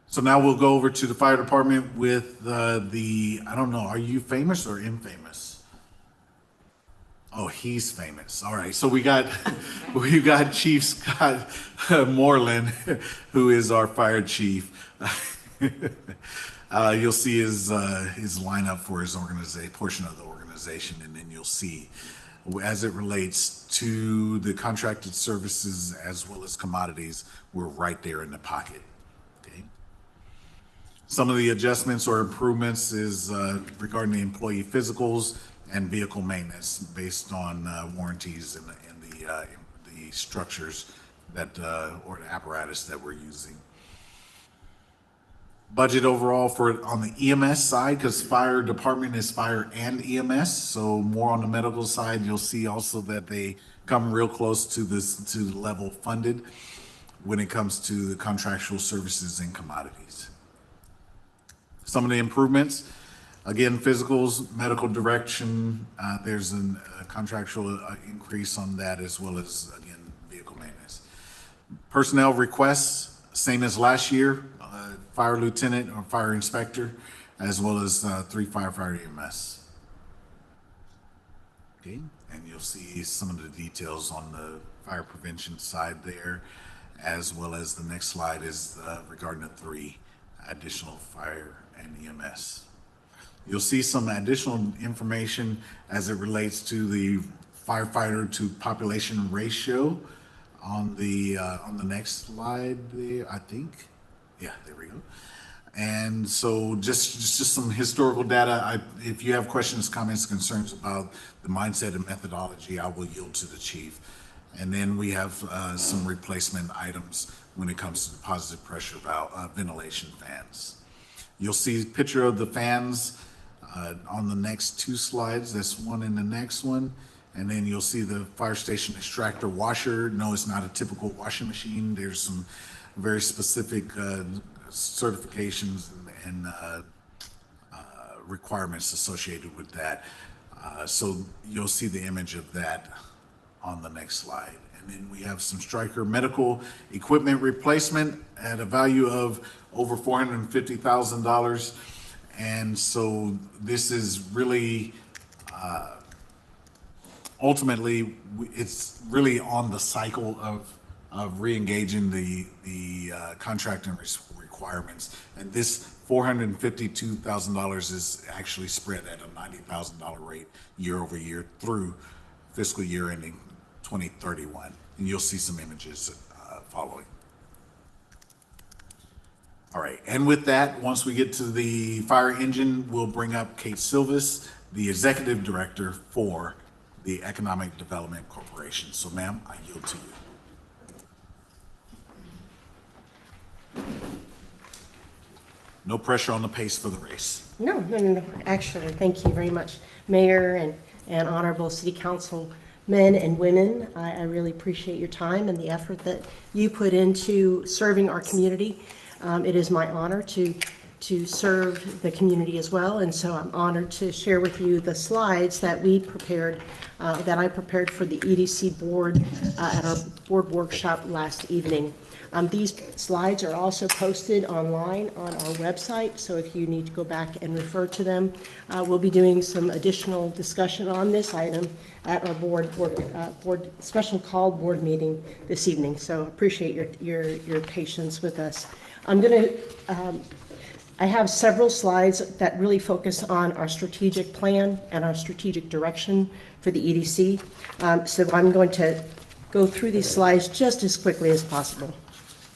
So now we'll go over to the fire department with I don't know, are you famous or infamous? Oh, he's famous. All right. So we got Chief Scott Moreland, who is our fire chief. You'll see his lineup for his portion of the organization, and then you'll see as it relates to the contracted services as well as commodities, we're right there in the pocket. Okay. Some of the adjustments or improvements is regarding the employee physicals and vehicle maintenance based on warranties and the structures that or the apparatus that we're using. Budget overall for on the EMS side, because fire department is fire and EMS, so more on the medical side, you'll see also that they come real close to the level funded when it comes to the contractual services and commodities. Some of the improvements, again, physicals, medical direction, there's a contractual increase on that, as well as, again, vehicle maintenance. Personnel requests, same as last year, fire lieutenant or fire inspector, as well as 3 firefighter EMS. Okay, and you'll see some of the details on the fire prevention side there, as well as the next slide is regarding the 3 additional fire and EMS. You'll see some additional information as it relates to the firefighter to population ratio on the next slide there, I think. Yeah, there we go. And so just some historical data. If you have questions, comments, concerns about the mindset and methodology, I will yield to the chief. And then we have some replacement items when it comes to the positive pressure ventilation fans. You'll see a picture of the fans on the next 2 slides. That's one in the next one. And then you'll see the fire station extractor washer. No, it's not a typical washing machine. There's some very specific certifications and requirements associated with that. So you'll see the image of that on the next slide. And then we have some Stryker medical equipment replacement at a value of over $450,000. And so this is really, ultimately, it's really on the cycle of re-engaging the contracting requirements. And this $452,000 is actually spread at a $90,000 rate year over year through fiscal year ending 2031. And you'll see some images following. All right, and with that, once we get to the fire engine, we'll bring up Kate Silvis, the Executive Director for the Economic Development Corporation. So ma'am, I yield to you. No pressure on the pace for the race. No. Actually, thank you very much, Mayor and Honorable City Council men and women. I really appreciate your time and the effort that you put into serving our community. It is my honor to serve the community as well, and so I'm honored to share with you the slides that we prepared, that I prepared for the EDC board at our board workshop last evening. These slides are also posted online on our website, so if you need to go back and refer to them, we'll be doing some additional discussion on this item at our board special called board meeting this evening. So appreciate your patience with us. I have several slides that really focus on our strategic plan and our strategic direction for the EDC. So I'm going to go through these slides just as quickly as possible.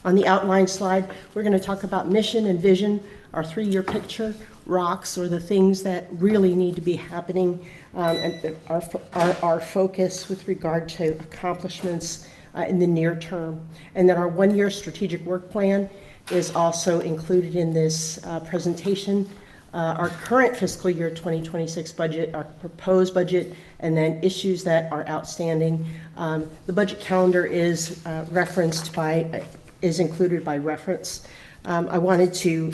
On the outline slide, we're going to talk about mission and vision, our 3-year picture, rocks, or the things that really need to be happening, and our focus with regard to accomplishments in the near term. And then our 1-year strategic work plan is also included in this presentation. Our current fiscal year 2026 budget, our proposed budget, and then issues that are outstanding. The budget calendar is included by reference. I wanted to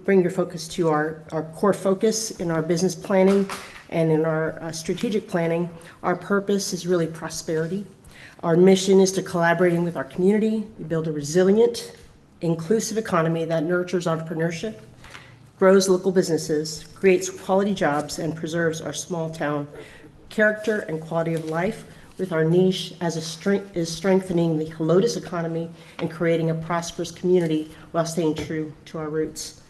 bring your focus to our core focus in our business planning and in our strategic planning. Our purpose is really prosperity. Our mission is to collaborating with our community, we build a resilient, inclusive economy that nurtures entrepreneurship, grows local businesses, creates quality jobs, and preserves our small town character and quality of life, with our niche as strengthening the Helotes economy and creating a prosperous community while staying true to our roots.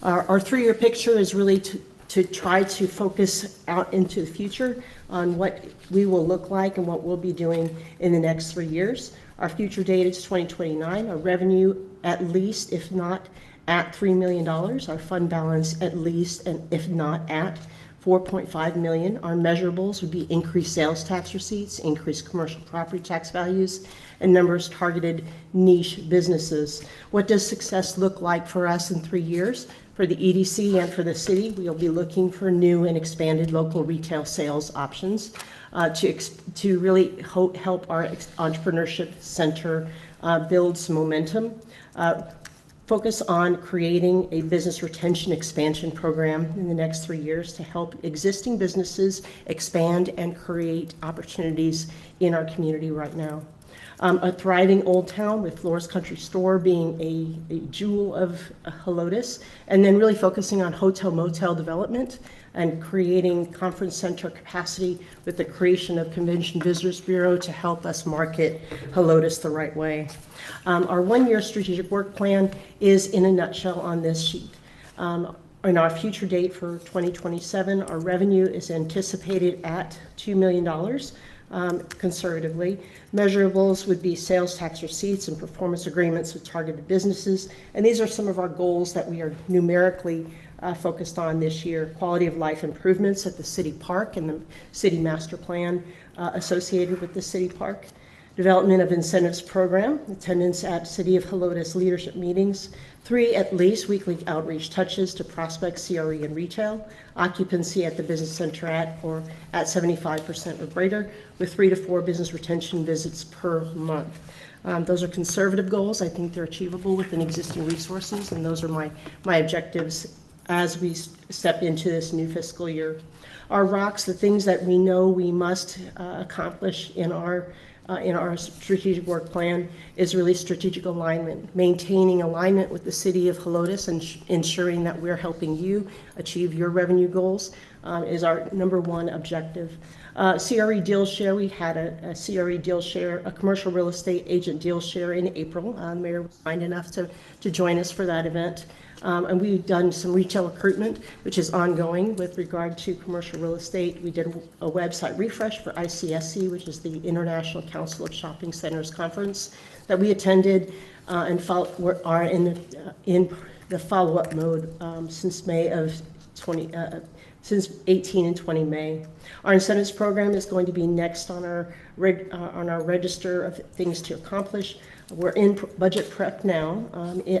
Our three-year picture is really to try to focus out into the future on what we will look like and what we'll be doing in the next 3 years. Our future date is 2029. Our revenue at least, if not at $3 million. Our fund balance at least, and if not at 4.5 million. Our measurables would be increased sales tax receipts, increased commercial property tax values, and numbers targeted niche businesses. What does success look like for us in 3 years? For the EDC and for the city, we'll be looking for new and expanded local retail sales options to really help our entrepreneurship center build some momentum. Focus on creating a business retention expansion program in the next 3 years to help existing businesses expand and create opportunities in our community right now. A thriving Old Town with Flora's Country Store being a jewel of Helotes, and then really focusing on hotel-motel development and creating conference center capacity with the creation of Convention Visitors Bureau to help us market Helotes the right way. Our one-year strategic work plan is in a nutshell on this sheet. In our future date for 2027, our revenue is anticipated at $2 million. Conservatively. Measurables would be sales tax receipts and performance agreements with targeted businesses. And these are some of our goals that we are numerically focused on this year. Quality of life improvements at the city park and the city master plan associated with the city park. Development of incentives program, attendance at City of Helotes leadership meetings, 3 at least weekly outreach touches to prospects, CRE, and retail, occupancy at the business center at 75% or greater, with 3 to 4 business retention visits per month. Those are conservative goals. I think they're achievable within existing resources, and those are my objectives as we step into this new fiscal year. Our rocks, the things that we know we must accomplish in our strategic work plan is really strategic alignment, maintaining alignment with the city of Helotes and ensuring that we're helping you achieve your revenue goals is our number one objective. CRE deal share, we had a CRE deal share, a commercial real estate agent deal share in April. Mayor was kind enough to join us for that event. And we've done some retail recruitment, which is ongoing with regard to commercial real estate. We did a website refresh for ICSC, which is the International Council of Shopping Centers Conference that we attended and are in the follow-up mode since May of since 18 and 20 May. Our incentives program is going to be next on our register of things to accomplish. We're in budget prep now.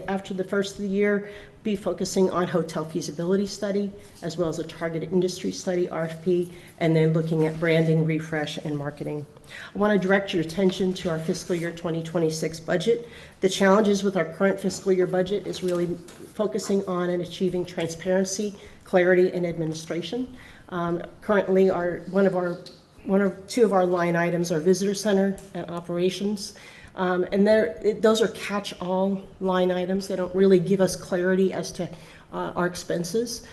After the first of the year, be focusing on hotel feasibility study, as well as a targeted industry study, RFP, and then looking at branding, refresh, and marketing. I want to direct your attention to our fiscal year 2026 budget. The challenges with our current fiscal year budget is really focusing on and achieving transparency, clarity, and administration. Currently, two of our line items are visitor center and operations. And those are catch-all line items. They don't really give us clarity as to our expenses.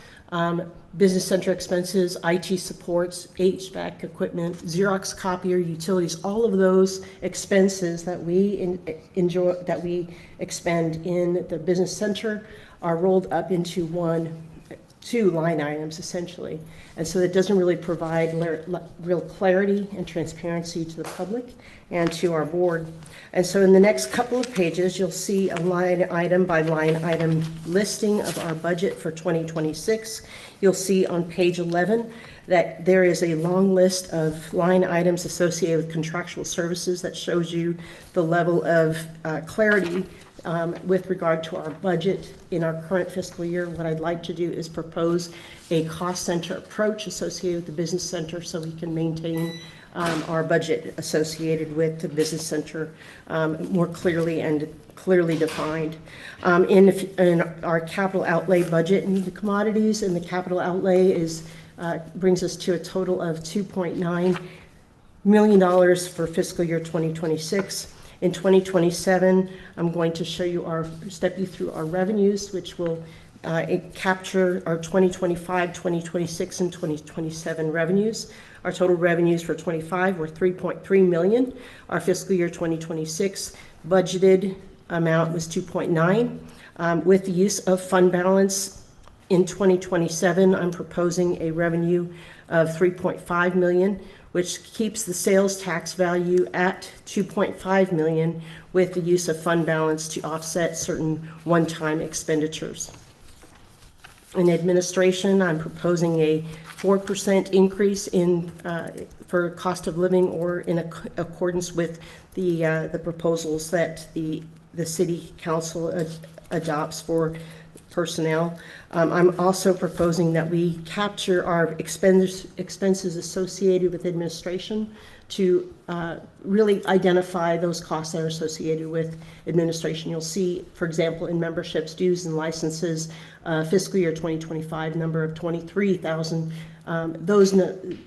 Business center expenses, IT supports, HVAC equipment, Xerox copier, utilities, all of those expenses that we expend in the business center are rolled up into two line items essentially. And so it doesn't really provide real clarity and transparency to the public and to our board. And so in the next couple of pages, you'll see a line item by line item listing of our budget for 2026. You'll see on page 11 that there is a long list of line items associated with contractual services that shows you the level of clarity with regard to our budget in our current fiscal year. What I'd like to do is propose a cost center approach associated with the business center so we can maintain our budget associated with the business center more clearly and clearly defined. In our capital outlay budget and the commodities and the capital outlay brings us to a total of $2.9 million for fiscal year 2026. In 2027, I'm going to step you through our revenues, which will capture our 2025, 2026, and 2027 revenues. Our total revenues for 25 were $3.3 million. Our fiscal year 2026 budgeted amount was $2.9 million. With the use of fund balance, In 2027, I'm proposing a revenue of $3.5 million, which keeps the sales tax value at $2.5 million with the use of fund balance to offset certain one-time expenditures. In administration, I'm proposing a 4% increase for cost of living, or in accordance with the proposals that the city council adopts for personnel. I'm also proposing that we capture our expenses associated with administration to really identify those costs that are associated with administration. You'll see, for example, in memberships, dues, and licenses, fiscal year 2025 number of $23,000.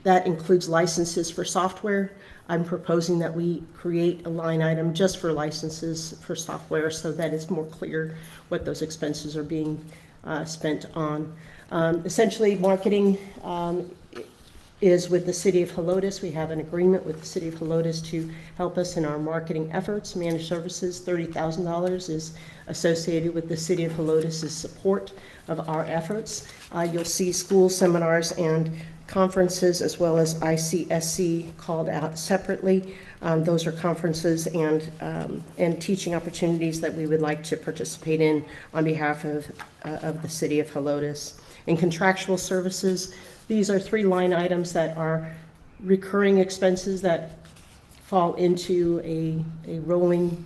That includes licenses for software. I'm proposing that we create a line item just for licenses for software so that it's more clear what those expenses are being spent on. Essentially, marketing is with the city of Helotes. We have an agreement with the city of Helotes to help us in our marketing efforts. Managed services, $30,000 is associated with the city of Helotes' support of our efforts. You'll see school seminars and conferences, as well as ICSC called out separately. Those are conferences and teaching opportunities that we would like to participate in on behalf of the city of Helotes. In contractual services, these are 3 line items that are recurring expenses that fall into a rolling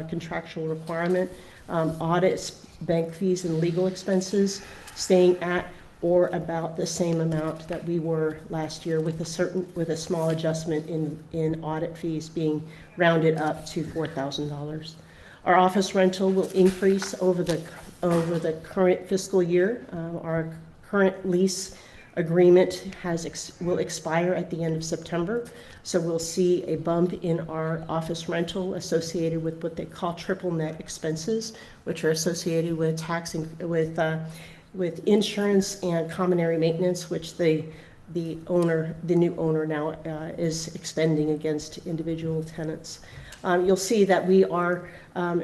contractual requirement. Audits, bank fees, and legal expenses staying at or about the same amount that we were last year, with a small adjustment in audit fees being rounded up to $4,000. Our office rental will increase over the current fiscal year. Our current lease agreement will expire at the end of September, so we'll see a bump in our office rental associated with what they call triple net expenses, which are associated with with insurance and common area maintenance, which the new owner now is expending against individual tenants. You'll see that we are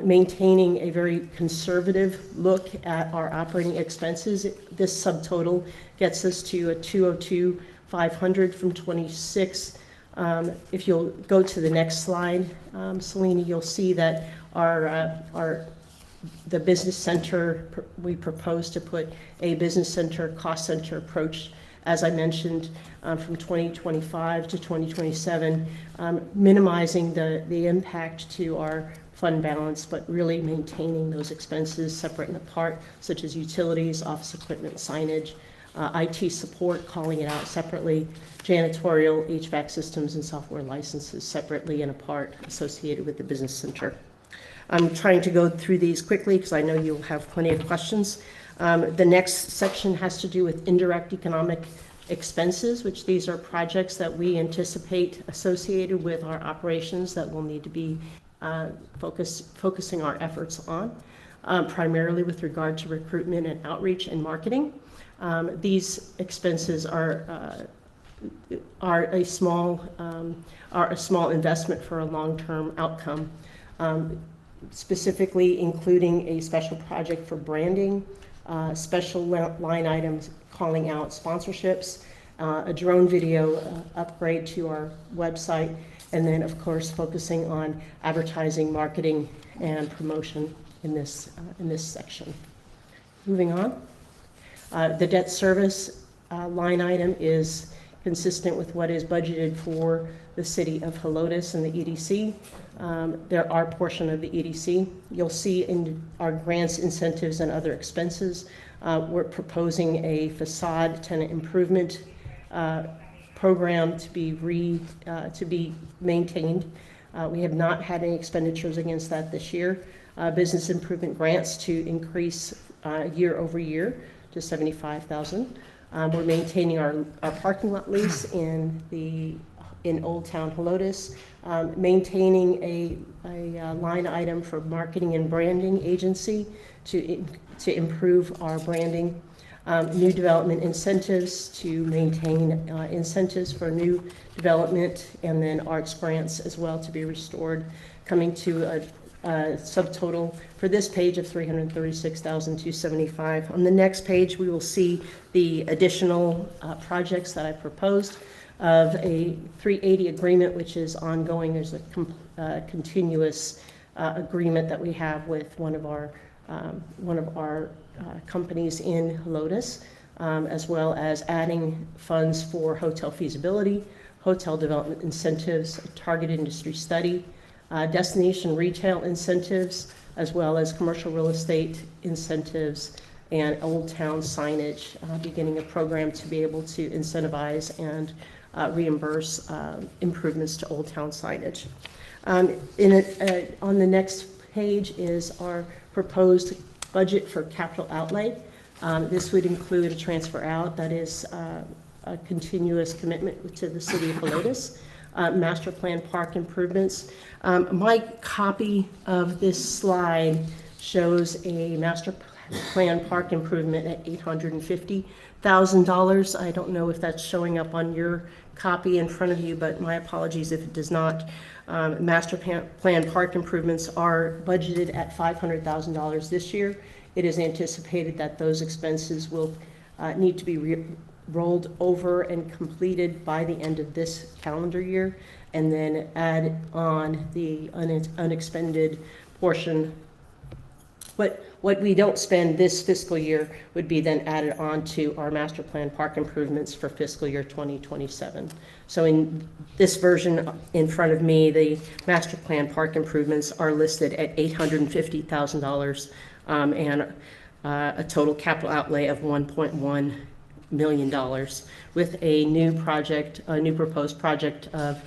maintaining a very conservative look at our operating expenses. This subtotal gets us to a $202,500 from 26. If you'll go to the next slide, Selena, you'll see that the business center, we propose to put a business center, cost center approach, as I mentioned, from 2025 to 2027, minimizing the impact to our fund balance, but really maintaining those expenses separate and apart, such as utilities, office equipment, signage, IT support, calling it out separately, janitorial, HVAC systems, and software licenses separately and apart associated with the business center. I'm trying to go through these quickly because I know you'll have plenty of questions. The next section has to do with indirect economic expenses, which these are projects that we anticipate associated with our operations that we'll need to be focusing our efforts on, primarily with regard to recruitment and outreach and marketing. These expenses are a small investment for a long-term outcome. Specifically including a special project for branding, special line items calling out sponsorships, a drone video upgrade to our website, and then of course focusing on advertising, marketing, and promotion in this section. Moving on, the debt service line item is consistent with what is budgeted for the city of Helotes and the EDC. There are portion of the EDC. You'll see in our grants, incentives, and other expenses, we're proposing a facade tenant improvement program to be maintained. We have not had any expenditures against that this year. Business improvement grants to increase year over year to $75,000. We're maintaining our parking lot lease in Old Town Helotes, maintaining a line item for marketing and branding agency to improve our branding, new development incentives to maintain incentives for new development, and then arts grants as well to be restored, coming to subtotal for this page of $336,275. On the next page, we will see the additional projects that I proposed of a 380 agreement, which is ongoing. There's a continuous agreement that we have with one of our companies in Helotes, as well as adding funds for hotel feasibility, hotel development incentives, a target industry study, destination retail incentives, as well as commercial real estate incentives and Old Town signage, beginning a program to be able to incentivize and reimburse improvements to Old Town signage. On the next page is our proposed budget for capital outlay. This would include a transfer out that is a continuous commitment to the city of Helotes, master plan park improvements. My copy of this slide shows a master plan park improvement at $850,000. I don't know if that's showing up on your copy in front of you, but my apologies if it does not. Master plan park improvements are budgeted at $500,000 this year. It is anticipated that those expenses will need to be rolled over and completed by the end of this calendar year, and then add on the unexpended portion. What we don't spend this fiscal year would be then added on to our master plan park improvements for fiscal year 2027. So in this version in front of me, the master plan park improvements are listed at $850,000 and a total capital outlay of $1.1 million, with a new proposed project of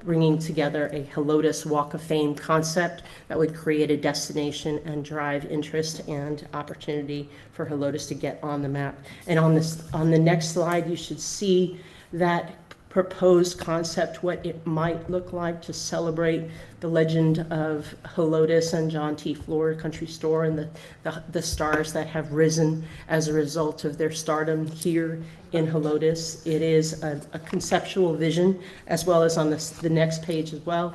bringing together a Helotes Walk of Fame concept that would create a destination and drive interest and opportunity for Helotes to get on the map. And on the next slide, you should see that proposed concept, what it might look like to celebrate the legend of Helotes and John T. Floor Country Store and the stars that have risen as a result of their stardom here in Helotes. It is a conceptual vision, as well as on the next page as well,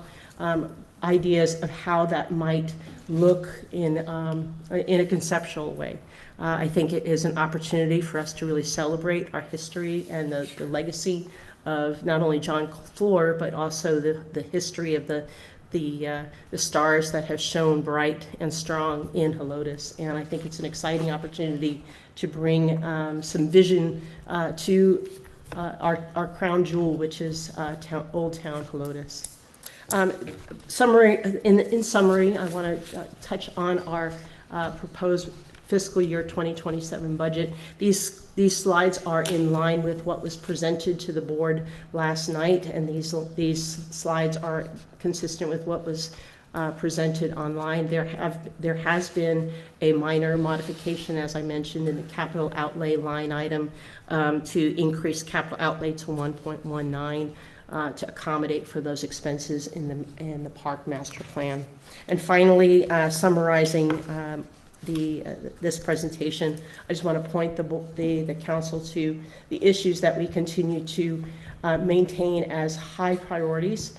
ideas of how that might look in a conceptual way. I think it is an opportunity for us to really celebrate our history and the legacy of not only John Floor, but also the history of the stars that have shone bright and strong in Helotes. And I think it's an exciting opportunity to bring some vision to our crown jewel, which is Old Town Helotes. In summary, I want to touch on our proposed fiscal year 2027 budget. These slides are in line with what was presented to the board last night, and these slides are consistent with what was presented online. There has been a minor modification, as I mentioned, in the capital outlay line item to increase capital outlay to 1.19 to accommodate for those expenses in the park master plan. And finally, summarizing this presentation, I just want to point the council to the issues that we continue to maintain as high priorities.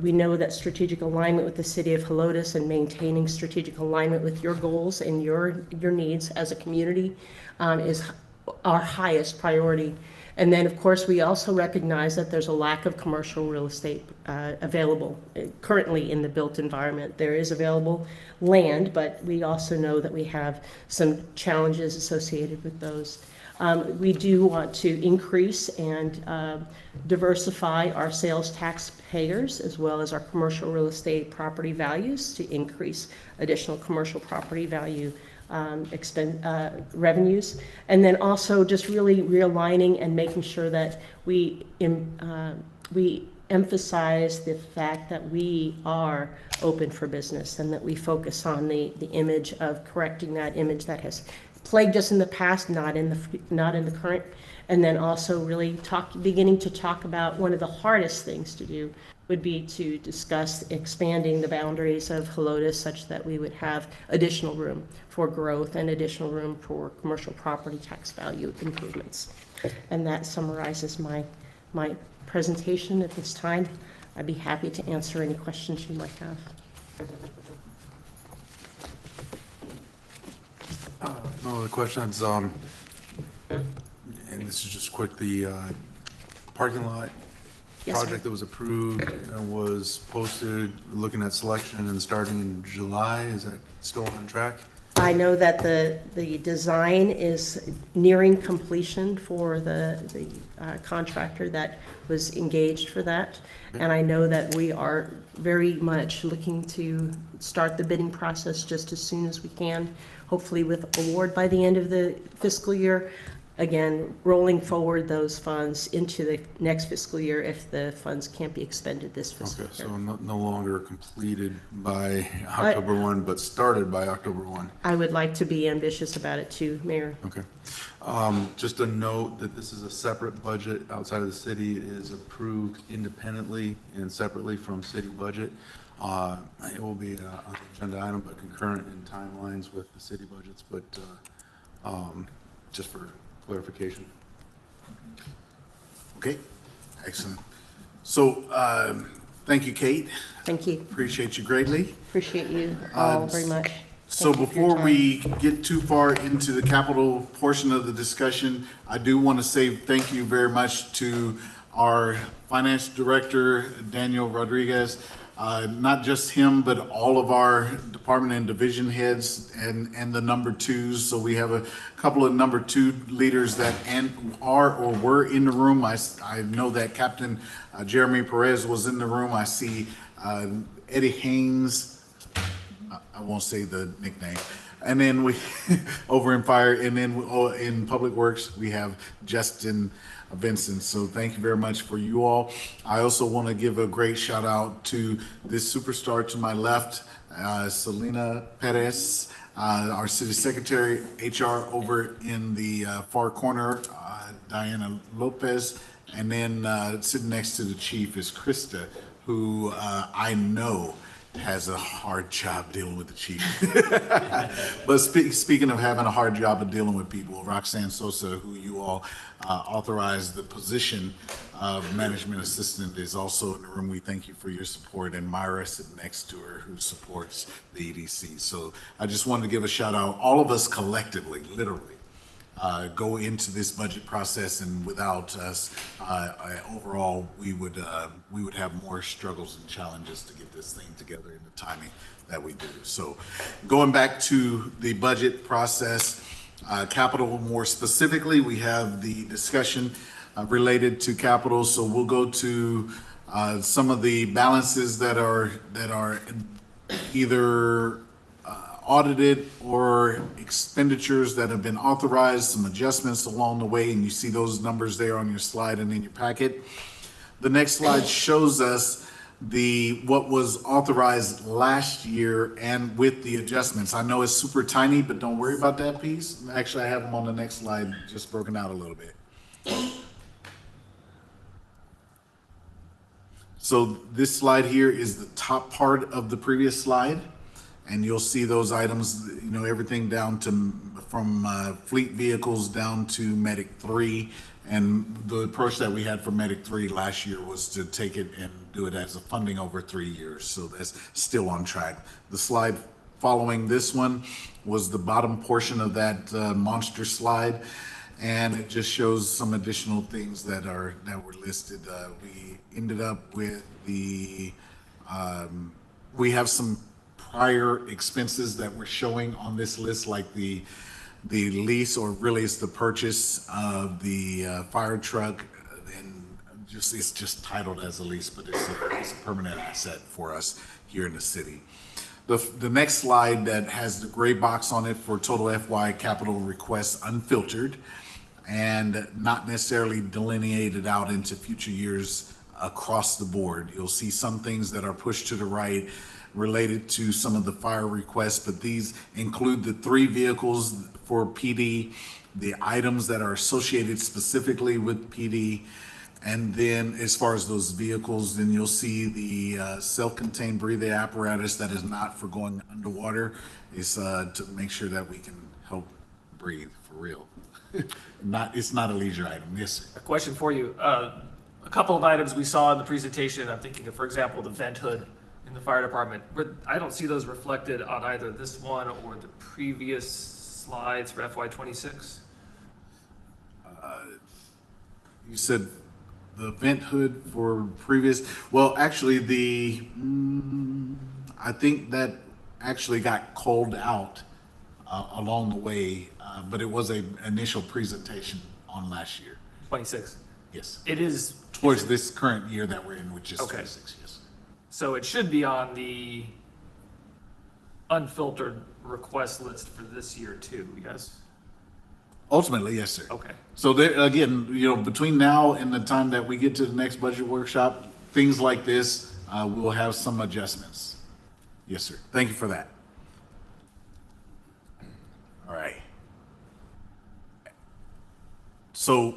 We know that strategic alignment with the city of Helotes and maintaining strategic alignment with your goals and your needs as a community is our highest priority. And then, of course, we also recognize that there's a lack of commercial real estate available currently in the built environment. There is available land, but we also know that we have some challenges associated with those. We do want to increase and diversify our sales tax payers, as well as our commercial real estate property values, to increase additional commercial property value revenues, and then also just really realigning and making sure that we emphasize the fact that we are open for business, and that we focus on the image of correcting that image that has plagued us in the past, not in the current, and then also really beginning to talk about one of the hardest things to do would be to discuss expanding the boundaries of Helotes such that we would have additional room for growth and additional room for commercial property tax value improvements. And that summarizes my presentation at this time. I'd be happy to answer any questions you might have. No other questions. And this is just quick, the parking lot Yes, sir. project that was approved and was posted, looking at selection and starting in July, is that still on track? I know that the design is nearing completion for the contractor that was engaged for that. And I know that we are very much looking to start the bidding process just as soon as we can, hopefully with award by the end of the fiscal year. Again, rolling forward those funds into the next fiscal year if the funds can't be expended this fiscal Okay, year. so no longer completed by October 1, but started by October 1. I would like to be ambitious about it too, Mayor. Okay. Just a note that this is a separate budget outside of the city. It is approved independently and separately from city budget. It will be an agenda item, but concurrent in timelines with the city budgets, but just for clarification. Okay, excellent. So, thank you, Kate. Thank you. Appreciate you greatly. Appreciate you all very much. So Thank you for your before time. we get too far into the capital portion of the discussion, I do want to say thank you very much to our finance director, Daniel Rodriguez. Not just him, but all of our department and division heads and the number twos. So we have a couple of number two leaders that are or were in the room. I know that Captain Jeremy Perez was in the room. I see Eddie Haynes. I won't say the nickname. And then we, over in fire, and then in Public Works, we have Justin Vincent. So thank you very much for you all. I also want to give a great shout out to this superstar to my left, Selena Perez, our city secretary, HR over in the far corner, Diana Lopez, and then sitting next to the chief is Krista, who I know has a hard job dealing with the chief. But speaking of having a hard job of dealing with people, Roxanne Sosa, who you all authorized the position of management assistant, is also in the room. We thank you for your support, and Myra sitting next to her, who supports the EDC. So I just wanted to give a shout out. All of us collectively, literally, go into this budget process, and without us, overall, we would have more struggles and challenges to get this thing together in the timing that we do. So going back to the budget process, capital more specifically, we have the discussion related to capital. So we'll go to some of the balances that are either audited or expenditures that have been authorized, some adjustments along the way, and you see those numbers there on your slide and in your packet. The next slide shows us what was authorized last year and with the adjustments. I know it's super tiny, but don't worry about that piece. Actually, I have them on the next slide, just broken out a little bit. So this slide here is the top part of the previous slide. And you'll see those items, you know, everything down to from fleet vehicles down to Medic 3. And the approach that we had for Medic 3 last year was to take it and do it as a funding over 3 years. So that's still on track. The slide following this one was the bottom portion of that monster slide. And it just shows some additional things that were listed. We ended up with we have some prior expenses that we're showing on this list, like the lease, or really it's the purchase of the fire truck, and it's just titled as a lease, but it's a permanent asset for us here in the city. The next slide that has the gray box on it for total FY capital requests unfiltered and not necessarily delineated out into future years across the board. You'll see some things that are pushed to the right related to some of the fire requests, but these include the 3 vehicles for PD, the items that are associated specifically with PD, and then as far as those vehicles, then you'll see the self-contained breathing apparatus that is not for going underwater. It's to make sure that we can help breathe for real. It's not a leisure item. Yes, sir. A question for you. A couple of items we saw in the presentation, I'm thinking of, for example, the vent hood in the fire department. I don't see those reflected on either this one or the previous slides for FY '26. You said the vent hood for previous, well, actually, I think that actually got called out along the way, but it was a initial presentation on last year. '26. Yes. It is, Towards this current year that we're in, which is Okay. 26, yes. so it should be on the unfiltered request list for this year too, yes? Ultimately, yes, sir. Okay. So there, again, between now and the time that we get to the next budget workshop, things like this, we'll have some adjustments. Yes, sir. Thank you for that. All right. So,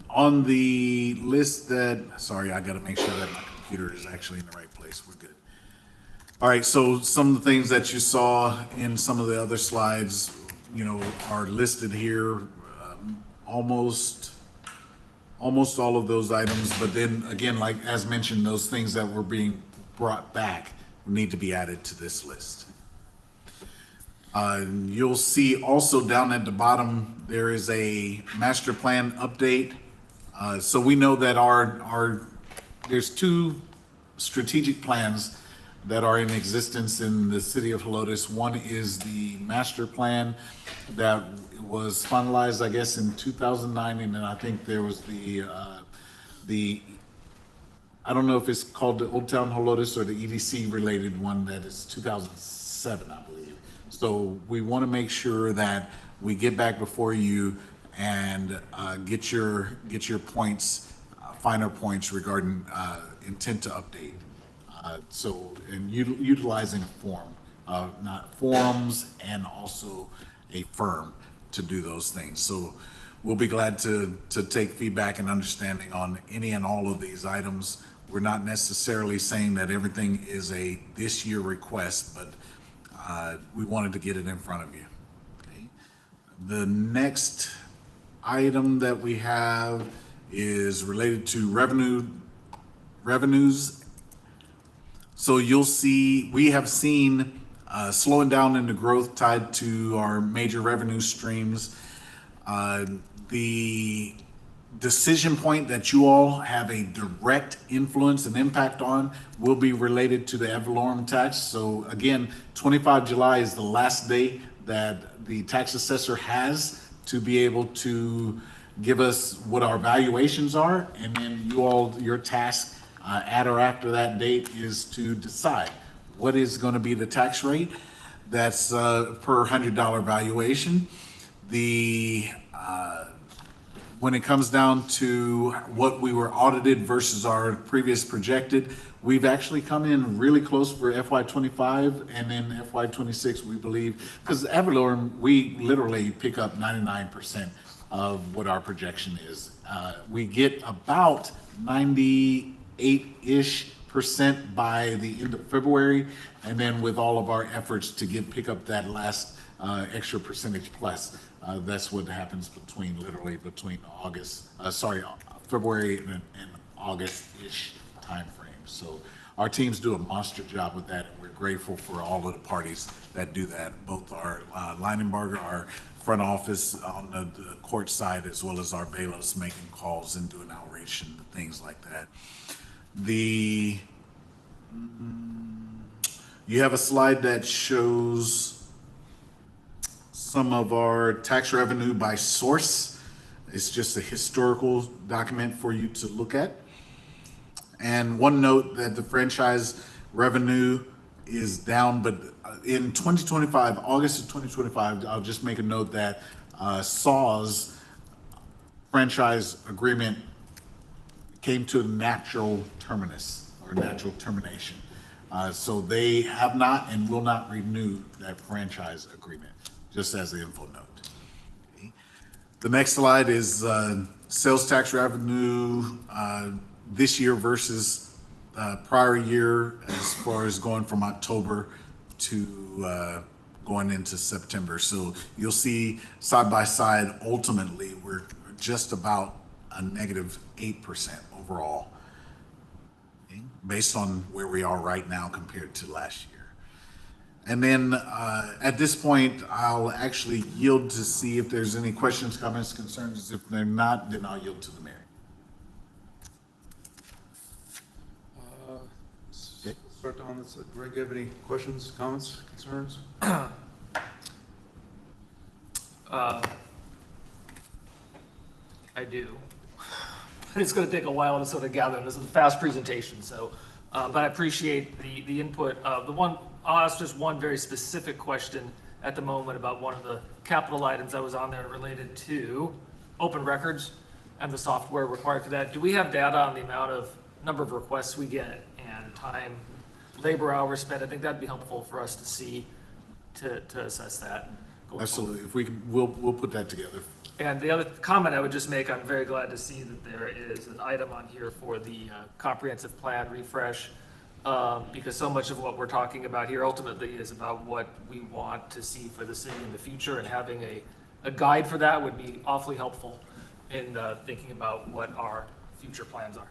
on the list sorry, I gotta make sure that my computer is actually in the right place. We're good. All right, so some of the things that you saw in some of the other slides, are listed here. Almost all of those items, but then again, like as mentioned, those things that were being brought back need to be added to this list. You'll see also down at the bottom, there is a master plan update. So we know that there's two strategic plans that are in existence in the city of Helotes. One is the master plan that was finalized, I guess, in 2009, and then I think there was I don't know if it's called the Old Town Helotes or the EDC related one that is 2007, I believe. So we want to make sure that we get back before you and get your points, finer points regarding intent to update. And utilizing a form, not forums, and also a firm to do those things. So we'll be glad to take feedback and understanding on any and all of these items. We're not necessarily saying that everything is a this year request, but we wanted to get it in front of you. Okay. The next item that we have is related to revenues. So you'll see, we have seen slowing down in the growth tied to our major revenue streams. The decision point that you all have a direct influence and impact on will be related to the ad valorem tax. So again, 25 July is the last day that the tax assessor has to be able to give us what our valuations are, and then your task at or after that date is to decide what is going to be the tax rate. That's per $100 valuation. When it comes down to what we were audited versus our previous projected, we've actually come in really close for FY25, and then FY26 we believe, because ad valorem, we literally pick up 99% of what our projection is. We get about 98-ish% by the end of February, and then with all of our efforts to pick up that last extra percentage plus, that's what happens between February and August-ish timeframe. So our teams do a monster job with that, and we're grateful for all of the parties that do that, both our line embargo, our front office on the court side, as well as our bailiffs making calls and doing outreach and things like that. You have a slide that shows some of our tax revenue by source. It's just a historical document for you to look at. And one note that the franchise revenue is down, but in 2025, August of 2025, I'll just make a note that SAW's franchise agreement came to a natural terminus or natural termination. So they have not and will not renew that franchise agreement, just as the info note. Okay. The next slide is sales tax revenue this year versus prior year, as far as going from October to going into September. So you'll see side by side, ultimately, we're just about a negative 8% overall, okay, based on where we are right now compared to last year. And then at this point, I'll actually yield to see if there's any questions, comments, concerns. If they're not, then I'll yield to the mayor. Start on this. Greg, you have any questions, comments, concerns? I do. It's going to take a while to sort of gather. This is a fast presentation, so, but I appreciate the input. I'll ask just one very specific question at the moment about one of the capital items that was on there related to open records and the software required for that. Do we have data on the amount of number of requests we get and time, labor hours spent? I think that'd be helpful for us to see, to assess that. Absolutely. If we can, we'll put that together. And the other comment I would just make, I'm very glad to see that there is an item on here for the comprehensive plan refresh, because so much of what we're talking about here ultimately is about what we want to see for the city in the future, and having a guide for that would be awfully helpful in thinking about what our future plans are.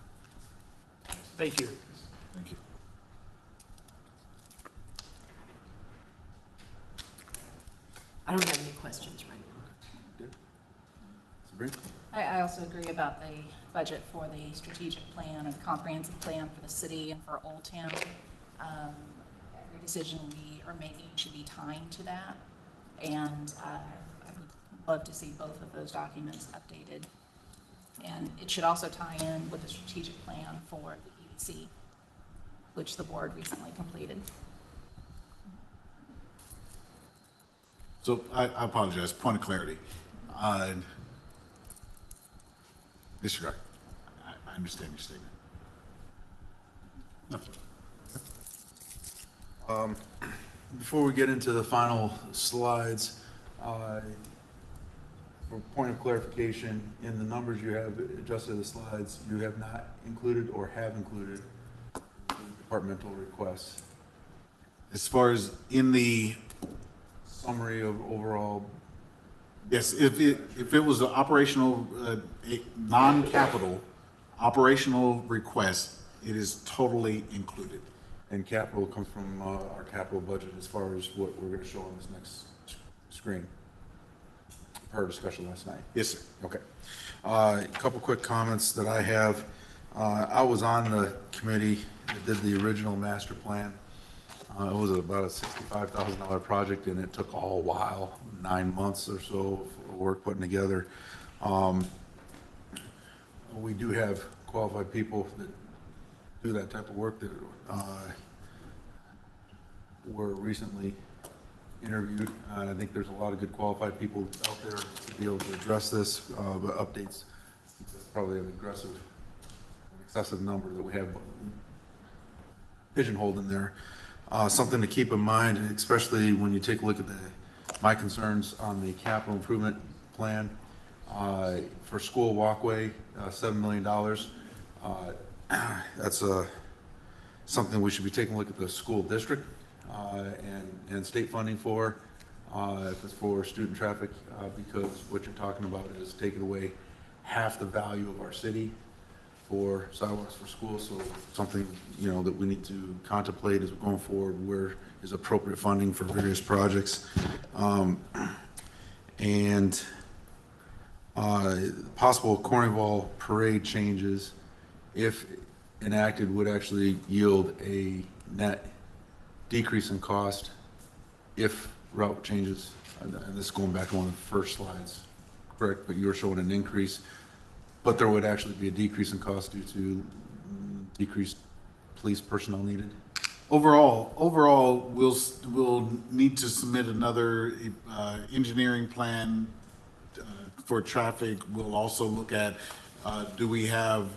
Thank you. Thank you. I don't have any questions right Sabrina? I also agree about the budget for the strategic plan and the comprehensive plan for the city and for Old Town. Every decision we are making should be tying to that. And I would love to see both of those documents updated. And it should also tie in with the strategic plan for the EDC, which the board recently completed. So I apologize, point of clarity. Mr. Gardner, I understand your statement. No. Before we get into the final slides, for point of clarification, in the numbers you have adjusted the slides, you have not included or have included departmental requests. As far as in the, Summary of overall, yes, if it was an operational, non-capital operational request, it is totally included. and capital comes from our capital budget as far as what we're going to show on this next screen. Per discussion last night. Yes, sir. Okay. A couple quick comments that I have. I was on the committee that did the original master plan. It was about a $65,000 project, and it took a while, 9 months or so of work putting together. We do have qualified people that do that type of work that were recently interviewed. I think there's a lot of good qualified people out there to be able to address this, but updates, that's probably an excessive number that we have pigeonholed in there. Something to keep in mind, especially when you take a look at my concerns on the capital improvement plan, for school walkway, $7 million. That's something we should be taking a look at the school district and state funding for, if it's for student traffic, because what you're talking about is taking away half the value of our city for sidewalks for schools. So something, that we need to contemplate as we're going forward, where is appropriate funding for various projects. And possible Carnival parade changes, if enacted, would actually yield a net decrease in cost if route changes. And this is going back to one of the first slides, correct? But you're showing an increase, but there would actually be a decrease in cost due to decreased police personnel needed. Overall, we'll need to submit another engineering plan for traffic. We'll also look at, do we have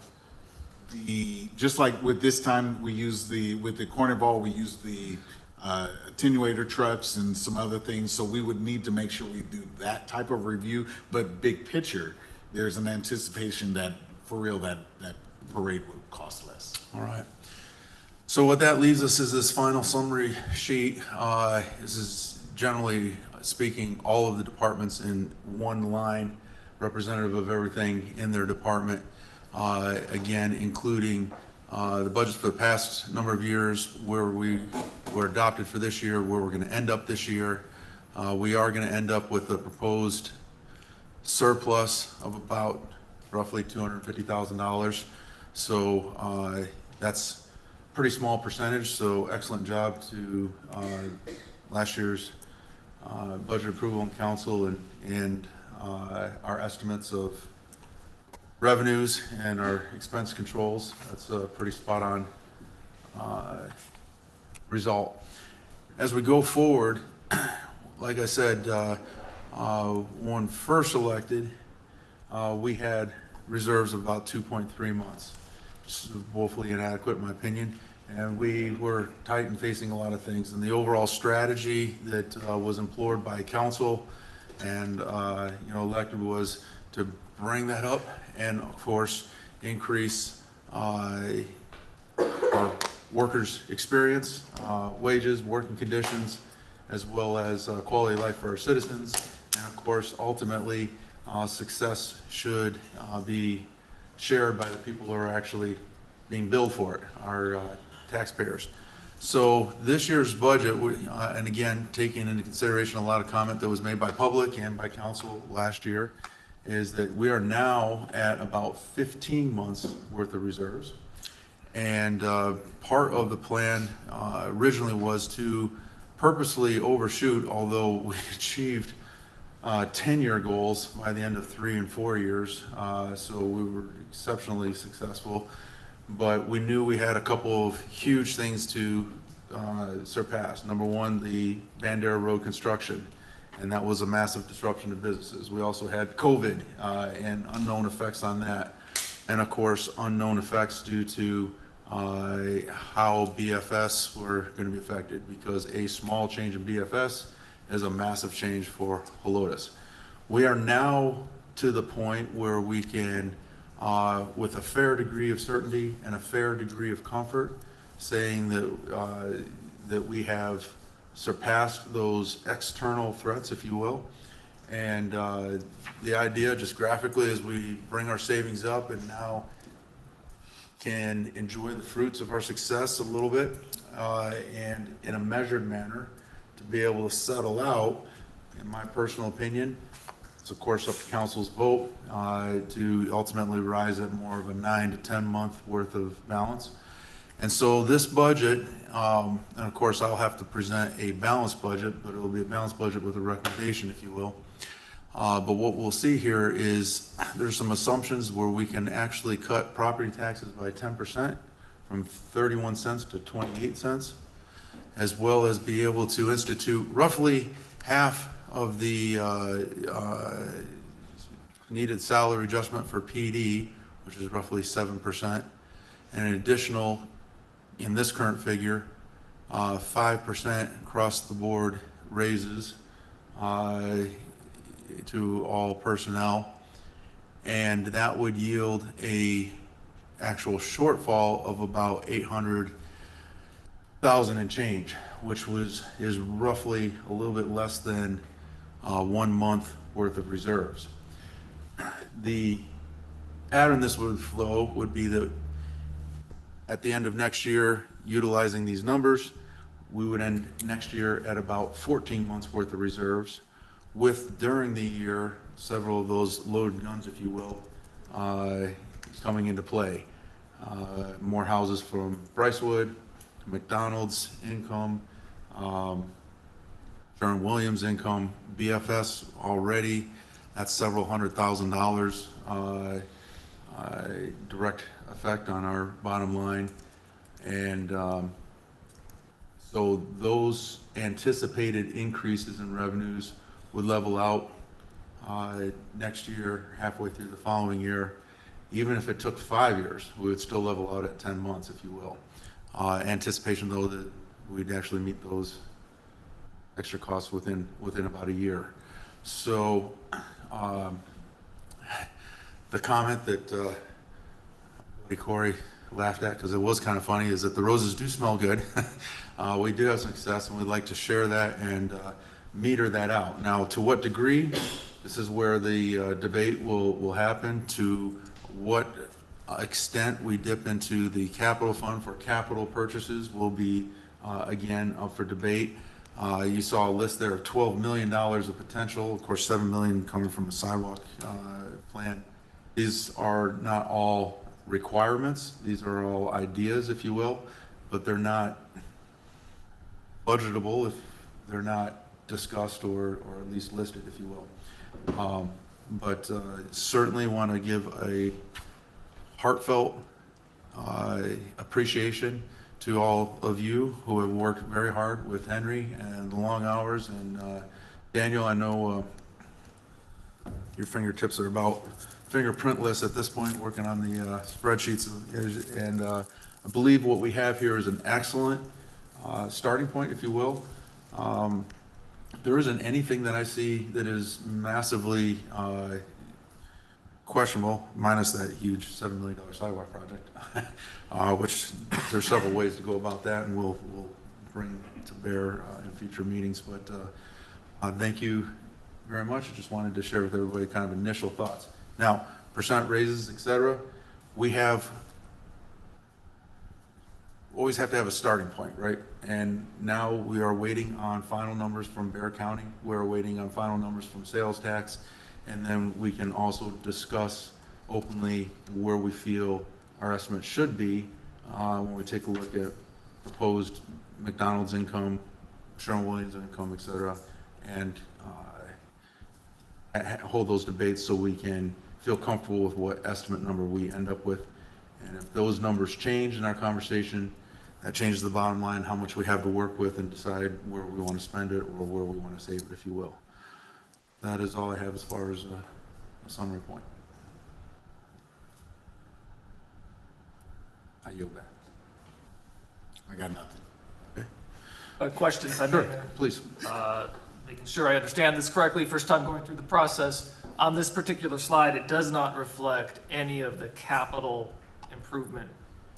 just like with this time, with the Carnival, we use the attenuator trucks and some other things. So we would need to make sure we do that type of review, but big picture, there's an anticipation that for real, that parade would cost less. All right. So what that leaves us is this final summary sheet. This is generally speaking all of the departments in one line, representative of everything in their department. Again, including the budgets for the past number of years, where we were adopted for this year, where we're going to end up this year. We are going to end up with a proposed surplus of about roughly $250,000. So that's a pretty small percentage, so excellent job to last year's budget approval and council and our estimates of revenues and our expense controls. That's a pretty spot on result. As we go forward, like I said, when first elected, we had reserves of about 2.3 months. This is woefully inadequate in my opinion, and we were tight and facing a lot of things. And the overall strategy that was employed by council and elected was to bring that up and of course increase our workers' experience, wages, working conditions, as well as quality of life for our citizens. And of course, ultimately, success should be shared by the people who are actually being billed for it, our taxpayers. So this year's budget, and again, taking into consideration a lot of comment that was made by public and by council last year, is that we are now at about 15 months worth of reserves. And part of the plan originally was to purposely overshoot, although we achieved 10-year goals by the end of 3 and 4 years. So we were exceptionally successful, but we knew we had a couple of huge things to surpass. Number one, the Bandera Road construction, and that was a massive disruption to businesses. We also had COVID and unknown effects on that. And of course, unknown effects due to how BFS were going to be affected, because a small change in BFS is a massive change for Helotes. We are now to the point where we can, with a fair degree of certainty and a fair degree of comfort, saying that that we have surpassed those external threats, if you will. And the idea, just graphically, is we bring our savings up and now can enjoy the fruits of our success a little bit, and in a measured manner, to be able to settle out, in my personal opinion, it's of course up to council's vote, to ultimately rise at more of a 9 to 10 month worth of balance. And so this budget, and of course I'll have to present a balanced budget, but it'll be a balanced budget with a recommendation, if you will. But what we'll see here is there's some assumptions where we can actually cut property taxes by 10% from 31 cents to 28 cents, as well as be able to institute roughly half of the needed salary adjustment for PD, which is roughly 7%, and an additional, in this current figure, 5% across the board raises to all personnel, and that would yield a actual shortfall of about 800,000 and change, which is roughly a little bit less than 1 month worth of reserves. The pattern this would flow would be that at the end of next year, utilizing these numbers, we would end next year at about 14 months worth of reserves, with during the year several of those loaded guns, if you will, coming into play. More houses from Brycewood, McDonald's income, Sherwin-Williams income, BFS already, that's several $100,000 direct effect on our bottom line. And so those anticipated increases in revenues would level out next year, halfway through the following year. Even if it took 5 years, we would still level out at 10 months, if you will. Anticipation, though, that we'd actually meet those extra costs within about a year. So the comment that Corey laughed at, because it was kind of funny, is that the roses do smell good. We do have success, and we'd like to share that and meter that out. Now, to what degree, this is where the debate will happen, to what extent we dip into the capital fund for capital purchases will be, again, up for debate. You saw a list there of $12 million of potential, of course, $7 million coming from a sidewalk plan. These are not all requirements, these are all ideas, if you will, but they're not budgetable if they're not discussed or at least listed, if you will. But certainly want to give a heartfelt appreciation to all of you who have worked very hard with Henry and the long hours. And Daniel, I know your fingertips are about fingerprintless at this point, working on the spreadsheets. And I believe what we have here is an excellent starting point, if you will. There isn't anything that I see that is massively questionable, minus that huge $7 million sidewalk project, which there's several ways to go about that, and we'll bring to bear in future meetings. But thank you very much. I just wanted to share with everybody kind of initial thoughts. Now, percent raises, et cetera, we always have to have a starting point, right? And now we are waiting on final numbers from Bear County. We're waiting on final numbers from sales tax. And then we can also discuss openly where we feel our estimate should be when we take a look at proposed McDonald's income, Sherwin-Williams income, et cetera, and hold those debates so we can feel comfortable with what estimate number we end up with. And if those numbers change in our conversation, that changes the bottom line, how much we have to work with, and decide where we want to spend it or where we want to save it, if you will. That is all I have as far as a summary point. I yield back. I got nothing. Okay. A question, if I may. Sure, please. Making sure I understand this correctly, first time going through the process. On this particular slide, it does not reflect any of the capital improvement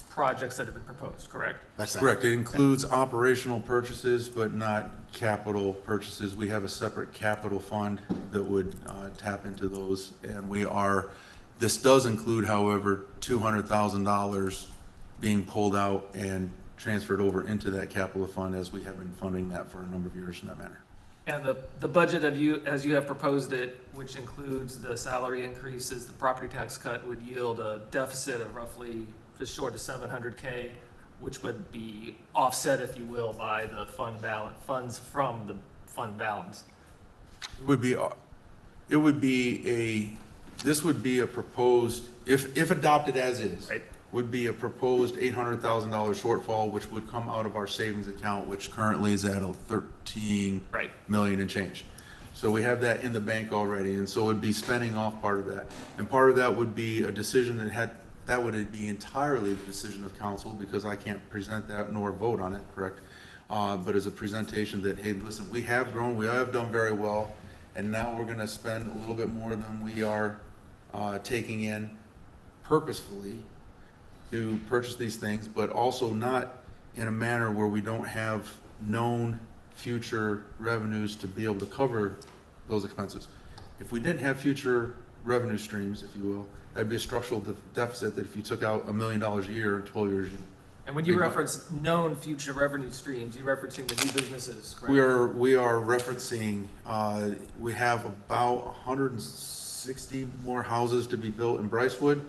projects that have been proposed, correct? That's Correct. It includes operational purchases, but not capital purchases. We have a separate capital fund that would tap into those. And this does include, however, $200,000 being pulled out and transferred over into that capital fund, as we have been funding that for a number of years in that manner. And the budget as you have proposed it, which includes the salary increases, the property tax cut, would yield a deficit of roughly just short of $700K, which would be offset, if you will, by the funds from the fund balance. This would be a proposed, if adopted as is, Right. would be a proposed $800,000 shortfall, which would come out of our savings account, which currently is at a 13 Right. million and change. So we have that in the bank already, and so it would be spending off part of that. And part of that would be a decision that would be entirely the decision of council, because I can't present that nor vote on it, correct? But as a presentation that, hey, listen, we have grown, we have done very well, and now we're gonna spend a little bit more than we are taking in purposefully to purchase these things, but also not in a manner where we don't have known future revenues to be able to cover those expenses. If we didn't have future revenue streams, if you will, that'd be a structural deficit that if you took out $1 million a year in 12 years. And when you reference known future revenue streams, you're referencing the new businesses, correct? We are referencing, we have about 160 more houses to be built in Brycewood.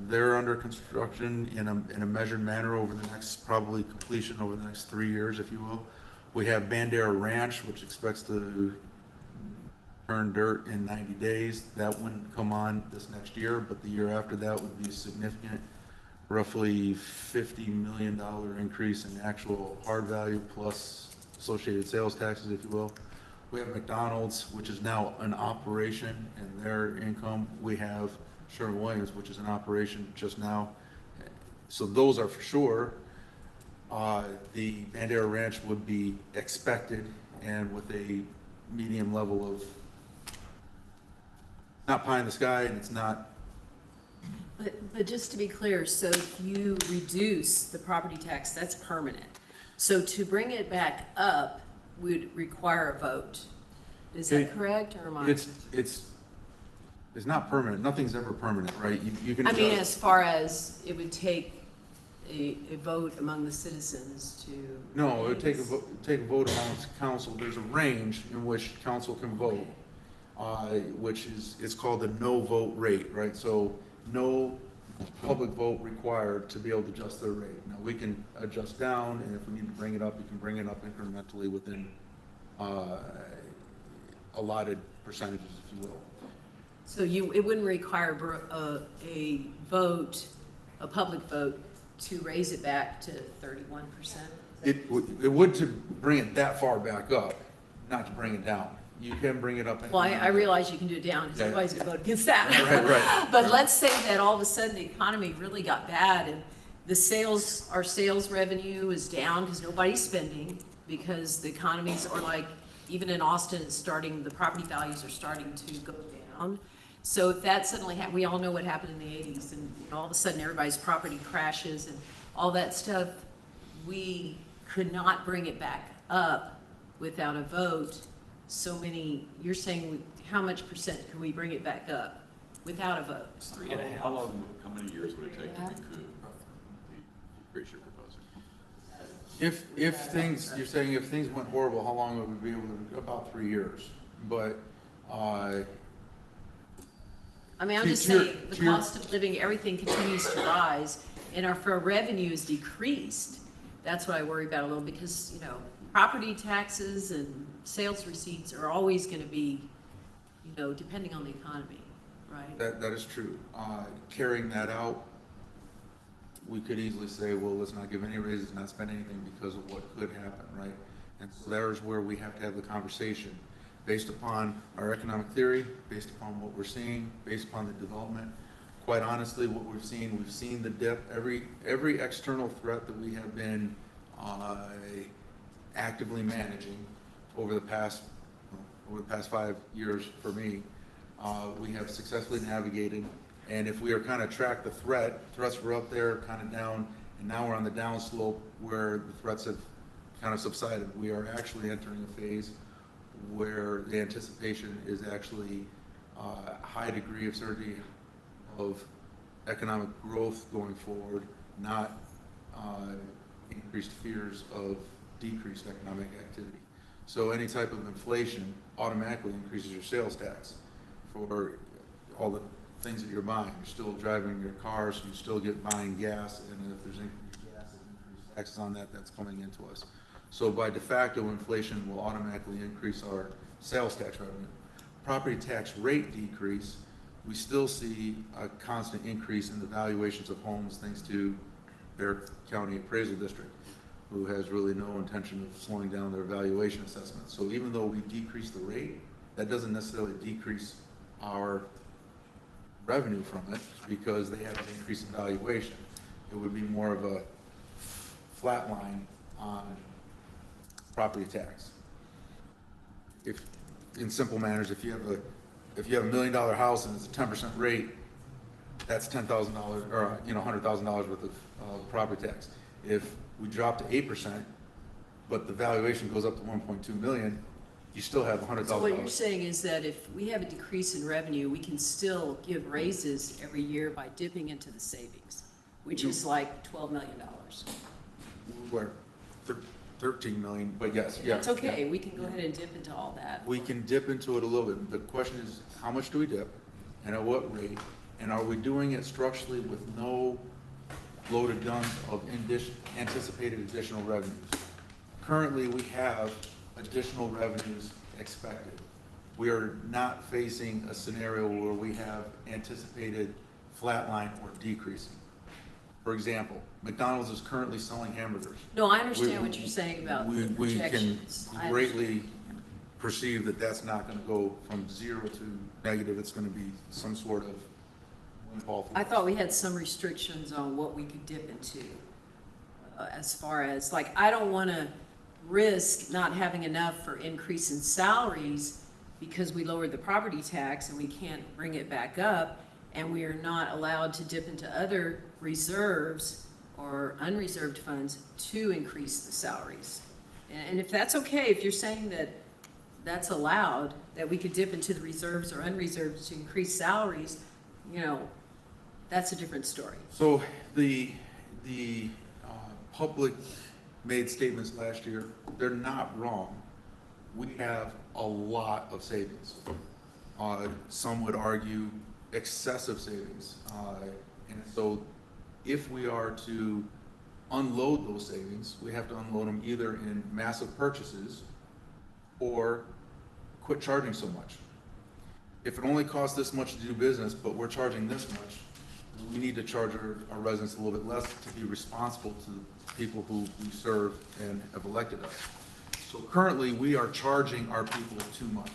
They're under construction in a measured manner over the next, probably completion over the next 3 years, if you will. We have Bandera Ranch, which expects to turn dirt in 90 days. That wouldn't come on this next year, but the year after that would be significant, roughly $50 million increase in actual hard value plus associated sales taxes, if you will. We have McDonald's, which is now an operation, and their income. We have Sherwin-Williams, which is an operation just now. So those are for sure. The Bandera Ranch would be expected, and with a medium level of, not pie in the sky, and it's not. But just to be clear, so if you reduce the property tax, that's permanent. So to bring it back up would require a vote. Is that correct, or am I? It's not permanent, nothing's ever permanent, right? You can I mean, adjust. as far as it would take a vote among the citizens to. No, it would take take a vote amongst council. There's a range in which council can vote, which is, it's called the no vote rate, right? So no public vote required to be able to adjust their rate. Now, we can adjust down, and if we need to bring it up, we can bring it up incrementally within allotted percentages, if you will. So it wouldn't require a vote, a public vote, to raise it back to 31%? It would to bring it that far back up, not to bring it down. You can bring it up. Well, I realize you can do it down, because Yeah. everybody's gonna vote against that. Right. But let's say that all of a sudden the economy really got bad and our sales revenue is down because nobody's spending, because the economies are like, even in Austin, the property values are starting to go down. So if that suddenly we all know what happened in the 80s, and all of a sudden everybody's property crashes and all that stuff, we could not bring it back up without a vote. You're saying, how much percent could we bring it back up without a vote? 3.5. How many years would it take to recoup the increase you're proposing? If things, you're saying if things went horrible, how long would we be able to, about 3 years. But, I mean, I'm To- just to your- saying, the to your- cost of living, everything continues to rise, and if our revenue is decreased, that's what I worry about a little, because, property taxes and sales receipts are always gonna be, depending on the economy, right? that is true. Carrying that out, we could easily say, well, let's not give any raises, not spend anything because of what could happen, right? And so there's where we have to have the conversation, based upon our economic theory, based upon what we're seeing, based upon the development. Quite honestly, what we've seen the dip, every external threat that we have been actively managing over the past 5 years for me, we have successfully navigated. And if we are kind of track the threats were up there, kind of down, and now we're on the down slope where the threats have kind of subsided. We are actually entering a phase where the anticipation is actually a high degree of certainty of economic growth going forward, not increased fears of decreased economic activity. So any type of inflation automatically increases your sales tax for all the things that you're buying. You're still driving your car, so you still get buying gas, and if there's increased gas and increased taxes on that, that's coming into us. So by de facto, inflation will automatically increase our sales tax revenue. Property tax rate decrease, we still see a constant increase in the valuations of homes thanks to Bear County Appraisal District, who has really no intention of slowing down their valuation assessments. So even though we decrease the rate, that doesn't necessarily decrease our revenue from it, because they have an increase in valuation. It would be more of a flat line on property tax. If, in simple manners, if you have a $1 million house and it's a 10% rate, that's $10,000 or $100,000 worth of property tax. If we drop to 8%, but the valuation goes up to 1.2 million, you still have $100,000. So what you're saying is that if we have a decrease in revenue, we can still give raises every year by dipping into the savings, which is like $12 million. Where 13 million, but yes, yeah. It's okay, we can go ahead and dip into all that. We can dip into it a little bit. The question is, how much do we dip, and at what rate? And are we doing it structurally with no loaded guns of anticipated additional revenues? Currently, we have additional revenues expected. We are not facing a scenario where we have anticipated flatline or decreasing. For example, McDonald's is currently selling hamburgers. No, I understand what you're saying about the We can projections. I greatly perceive that that's not going to go from 0 to negative. It's going to be some sort of windfall. I thought we had some restrictions on what we could dip into, as far as, like, I don't want to risk not having enough for increase in salaries because we lowered the property tax and we can't bring it back up, and we are not allowed to dip into other reserves or unreserved funds to increase the salaries. And if that's okay, if you're saying that that's allowed, that we could dip into the reserves or unreserved to increase salaries, you know, that's a different story. So the public made statements last year, they're not wrong. We have a lot of savings. Some would argue excessive savings. And so if we are to unload those savings, we have to unload them either in massive purchases or quit charging so much. If it only costs this much to do business, but we're charging this much, we need to charge our residents a little bit less to be responsible to the people who we serve and have elected us. So currently, we are charging our people too much.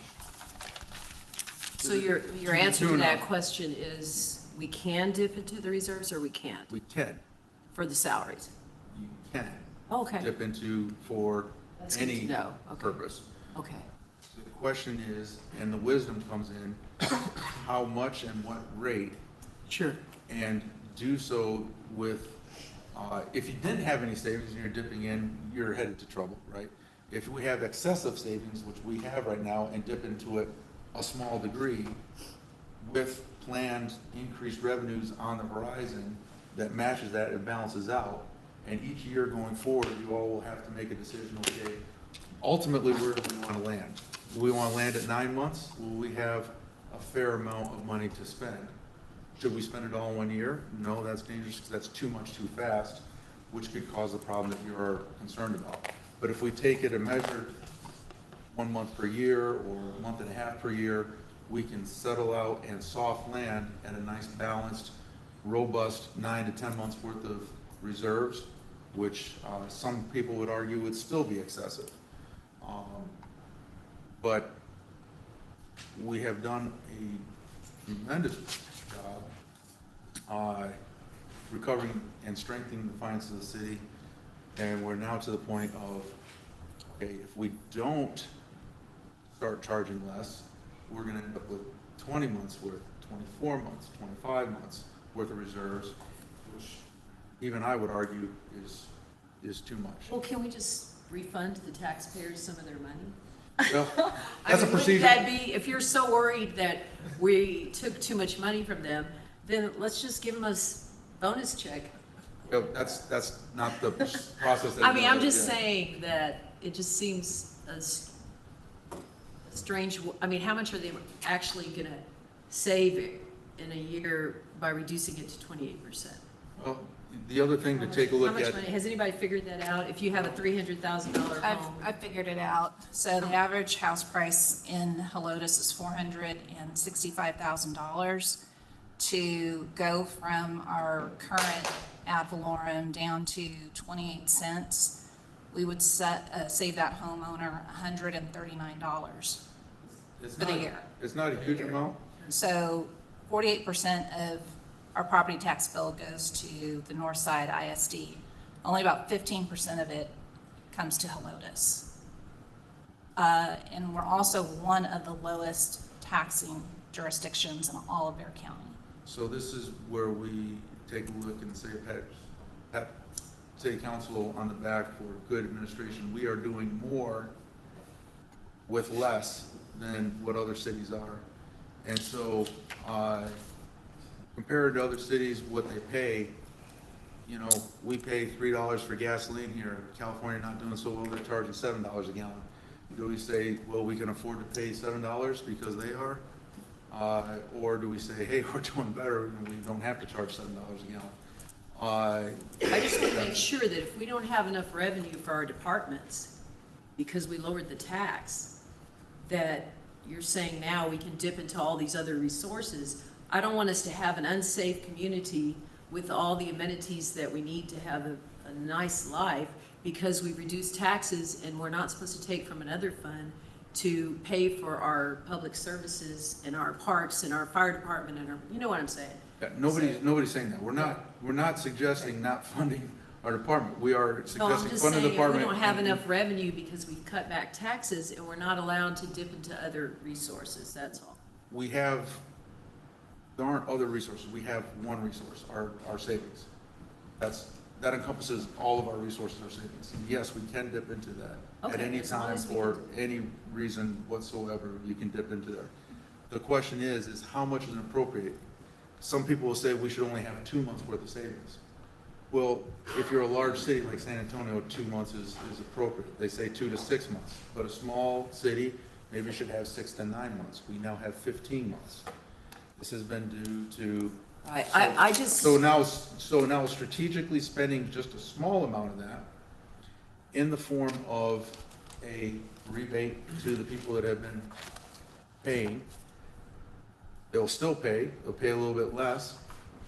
So your answer to that question is, we can dip into the reserves or we can't We can, for the salaries? you can Okay, dip into for That's good to any know. Okay. purpose. okay. So the question is, and the wisdom comes in, how much and what rate, Sure. and do so with, if you didn't have any savings and you're dipping in, you're headed to trouble, right? If we have excessive savings, which we have right now, and dip into it a small degree, with planned increased revenues on the horizon that matches that and balances out, and each year going forward, you all will have to make a decision, okay, ultimately, where do we want to land? Do we want to land at 9 months? Will we have a fair amount of money to spend? Should we spend it all in 1 year? No, that's dangerous because that's too much too fast, which could cause the problem that you're concerned about. But if we take it and measure 1 month per year or a month and a half per year, we can settle out and soft land at a nice balanced, robust 9 to 10 months worth of reserves, which some people would argue would still be excessive. But we have done a tremendous job recovering and strengthening the finances of the city, and we're now to the point of, okay, if we don't start charging less, we're gonna end up with 20 months worth, 24 months, 25 months worth of reserves, which even I would argue is too much. Well, can we just refund the taxpayers some of their money? Well, I that's a mean, wouldn't procedure. that be, if you're so worried that we took too much money from them, then let's just give them a bonus check. Well, that's not the process that. I mean, I'm just yeah. saying that it just seems a strange, I mean, how much are they actually gonna save in a year by reducing it to 28%? Well, the other thing to take a How look much at, money, has anybody figured that out? If you have a $300,000 home? I've figured it out. So the average house price in Helotes is $465,000. To go from our current ad valorem down to 28 cents, we would save that homeowner $139 it's for the not, year. it's not a huge amount. So 48% of our property tax bill goes to the North Side ISD. Only about 15% of it comes to Helotes. And we're also one of the lowest taxing jurisdictions in all of Bear County. So this is where we take a look and say, pat city council on the back for good administration. We are doing more with less than what other cities are. And so, compared to other cities, what they pay, you know, we pay $3 for gasoline here. California not doing so well, they're charging $7 a gallon. Do we say, well, we can afford to pay $7 because they are? Or do we say, hey, we're doing better and we don't have to charge $7 a gallon? I just want to make sure that if we don't have enough revenue for our departments because we lowered the tax, that you're saying now we can dip into all these other resources. I don't want us to have an unsafe community with all the amenities that we need to have a nice life because we reduced taxes and we're not supposed to take from another fund to pay for our public services and our parks and our fire department and our, you know what I'm saying? Yeah, nobody's saying that. We're not suggesting not funding our department. We are No, I'm suggesting just funding the saying, if we department. don't have enough revenue because we've cut back taxes and we're not allowed to dip into other resources, that's all. There aren't other resources. We have one resource, our savings. That's that encompasses all of our resources or savings. And yes, we can dip into that at Okay, any as long time as we for can- any reason whatsoever. You can dip into there. The question is how much is appropriate? Some people will say we should only have 2 months worth of savings. Well, if you're a large city like San Antonio, 2 months is appropriate. They say 2 to 6 months, but a small city maybe should have 6 to 9 months. We now have 15 months. This has been due to. I just. So now strategically spending just a small amount of that in the form of a rebate to the people that have been paying. They'll still pay, they'll pay a little bit less,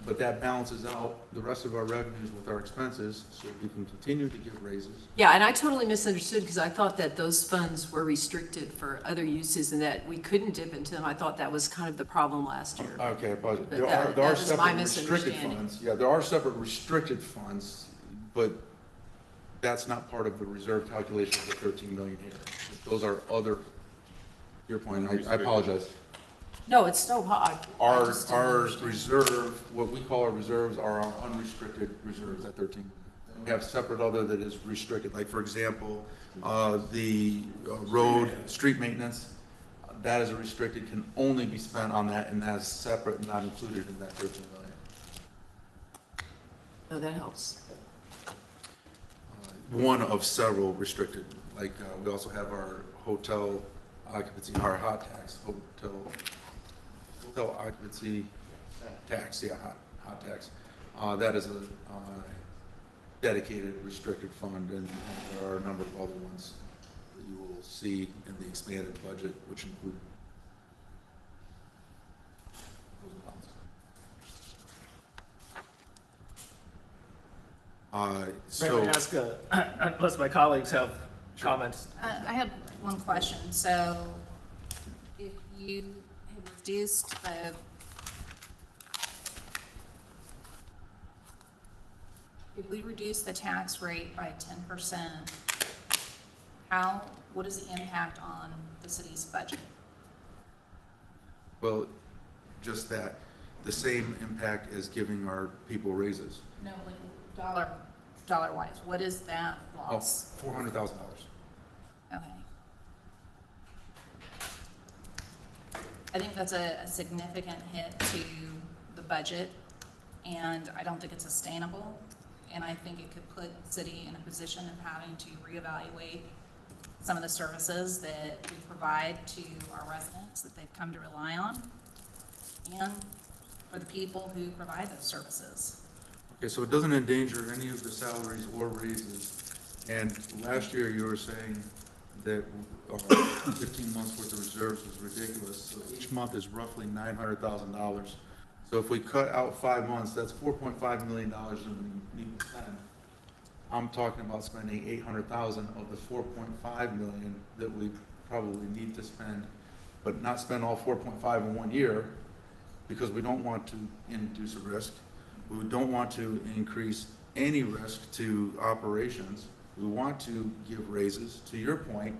but that balances out the rest of our revenues with our expenses, so we can continue to give raises. Yeah, and I totally misunderstood because I thought that those funds were restricted for other uses and that we couldn't dip into them. I thought that was kind of the problem last year. Okay, but But there that are was my separate restricted misunderstanding. funds. Yeah, there are separate restricted funds, but that's not part of the reserve calculation of the 13 million here. Those are other, your point, I apologize. No, it's so hard. Our reserve, what we call our reserves are our unrestricted reserves at 13. We have separate other that is restricted, like for example, the road, street maintenance, that is a restricted, can only be spent on that, and that's separate and not included in that 13 million. Oh, that helps. One of several restricted, like we also have our hotel occupancy, our hot tax, hotel occupancy tax, yeah, hot tax. That is a dedicated restricted fund, and there are a number of other ones that you will see in the expanded budget, which include those amounts. May I ask, unless my colleagues have comments? I had one question. So if you have reduced the, if we reduce the tax rate by 10%, what is the impact on the city's budget? Well, just that, the same impact as giving our people raises. No, like dollar wise, what is that Oh, loss? $400,000. Okay. I think that's a significant hit to the budget, and I don't think it's sustainable. And I think it could put the city in a position of having to reevaluate some of the services that we provide to our residents that they've come to rely on, and for the people who provide those services. Okay, so it doesn't endanger any of the salaries or raises. And last year you were saying that 15 months worth of reserves was ridiculous. So each month is roughly $900,000. So if we cut out 5 months, that's $4.5 million that we need to spend. I'm talking about spending $800,000 of the $4.5 million that we probably need to spend, but not spend all 4.5 in 1 year, because we don't want to induce a risk. We don't want to increase any risk to operations. We want to give raises. To your point,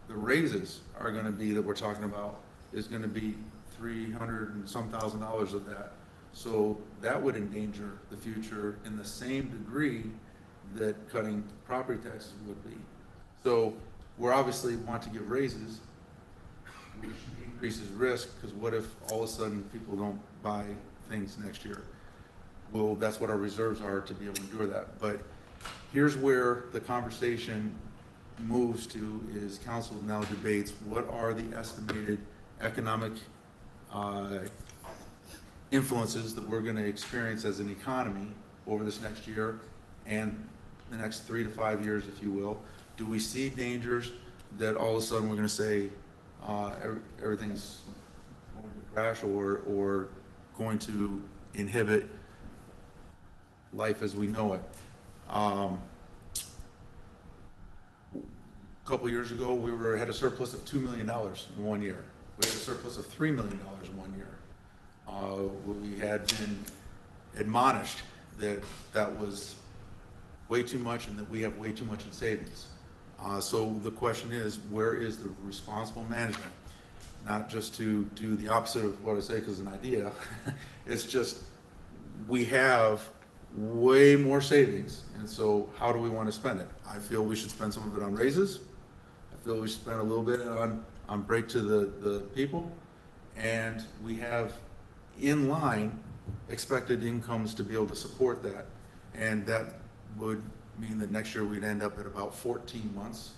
the raises are going to be, that we're talking about, is going to be $300 and some thousand of that. So that would endanger the future in the same degree that cutting property taxes would be. So we're obviously want to give raises, which increases risk, because what if all of a sudden people don't buy things next year? Well, that's what our reserves are to be able to endure that. But here's where the conversation moves to, is council now debates what are the estimated economic influences that we're going to experience as an economy over this next year and the next 3 to 5 years, if you will. Do we see dangers that all of a sudden we're going to say everything's going to crash or going to inhibit life as we know it? A couple years ago, we had a surplus of $2 million in 1 year. We had a surplus of $3 million in 1 year. We had been admonished that that was way too much and that we have way too much in savings. So the question is, where is the responsible management? Not just to do the opposite of what I say because it's an idea. It's just, we have way more savings. And so how do we want to spend it? I feel we should spend some of it on raises. I feel we should spend a little bit on break to the people. And we have in line expected incomes to be able to support that. And that would mean that next year we'd end up at about 14 months,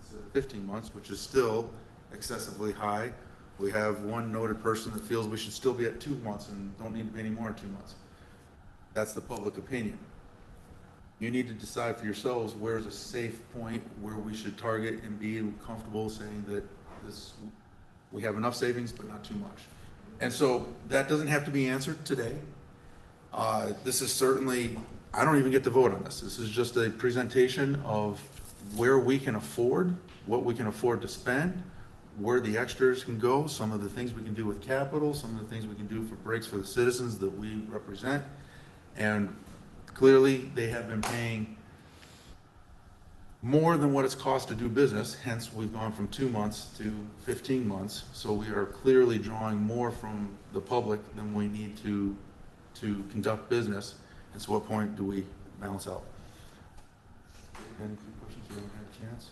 instead of 15 months, which is still excessively high. We have one noted person that feels we should still be at 2 months and don't need to be any more than 2 months. That's the public opinion. You need to decide for yourselves where's a safe point where we should target and be comfortable saying that we have enough savings, but not too much. And so that doesn't have to be answered today. This is certainly, I don't even get to vote on this. This is just a presentation of where we can afford, what we can afford to spend, where the extras can go, some of the things we can do with capital, some of the things we can do for breaks for the citizens that we represent. And clearly they have been paying more than what it's cost to do business, hence we've gone from 2 months to 15 months. So we are clearly drawing more from the public than we need to conduct business. And so what point do we balance out? Any questions? You haven't had a chance?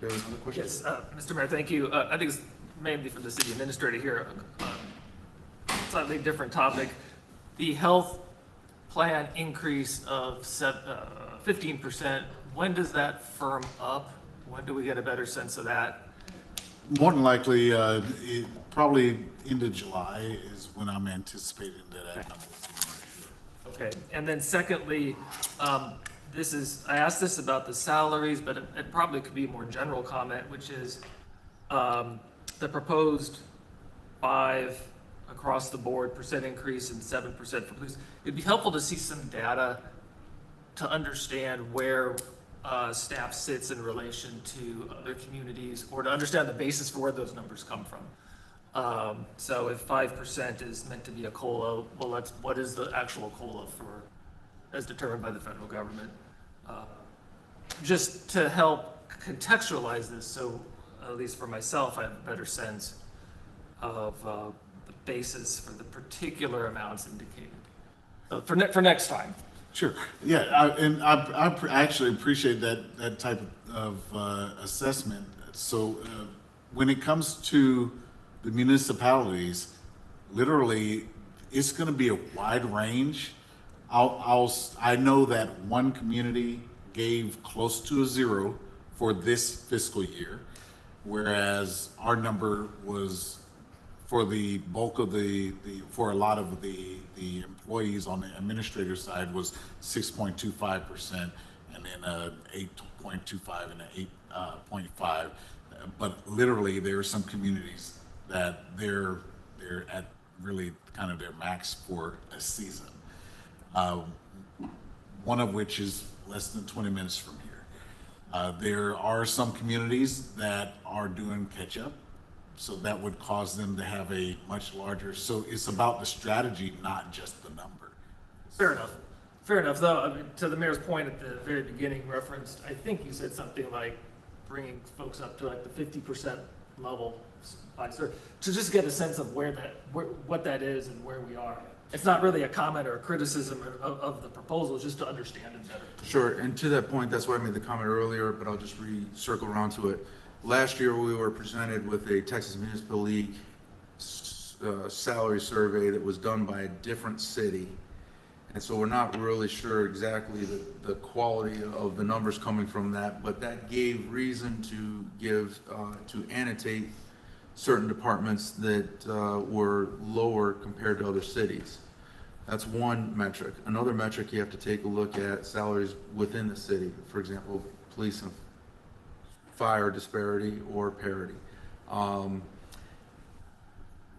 There was another question? Yes, Mr. Mayor, thank you. I think it's mainly for the city administrator here. Slightly different topic. The health plan increase of 15%, when does that firm up? When do we get a better sense of that? More than likely, probably into July is when I'm anticipating that. Okay, and then secondly, I asked this about the salaries, but it probably could be a more general comment, which is the proposed 5 across the board % increase and 7% for police. It'd be helpful to see some data to understand where staff sits in relation to other communities, or to understand the basis for where those numbers come from. So if 5% is meant to be a COLA, well, what is the actual COLA for, as determined by the federal government? Just to help contextualize this, so at least for myself, I have a better sense of the basis for the particular amounts indicated. For next time. Sure. Yeah, I actually appreciate that type of assessment. So when it comes to the municipalities, literally, it's going to be a wide range. I know that one community gave close to a 0 for this fiscal year, whereas our number was, for the bulk of for a lot of the employees on the administrator side, was 6.25%, and then 8.25 and 8.5. But literally, there are some communities that they're at really kind of their max for a season. One of which is less than 20 minutes from here. There are some communities that are doing catch up, so that would cause them to have a much larger, so it's about the strategy, not just the number. Fair enough. Fair enough, though. I mean, to the mayor's point at the very beginning referenced, I think you said something like bringing folks up to like the 50% level, to just get a sense of what that is and where we are. It's not really a comment or a criticism of the proposal, just to understand it better. Sure, and to that point, that's why I made the comment earlier, but I'll just circle around to it. Last year, we were presented with a Texas Municipal League salary survey that was done by a different city. And so we're not really sure exactly the quality of the numbers coming from that, but that gave reason to annotate certain departments that were lower compared to other cities. That's one metric. Another metric, you have to take a look at salaries within the city. For example, police and fire disparity or parity.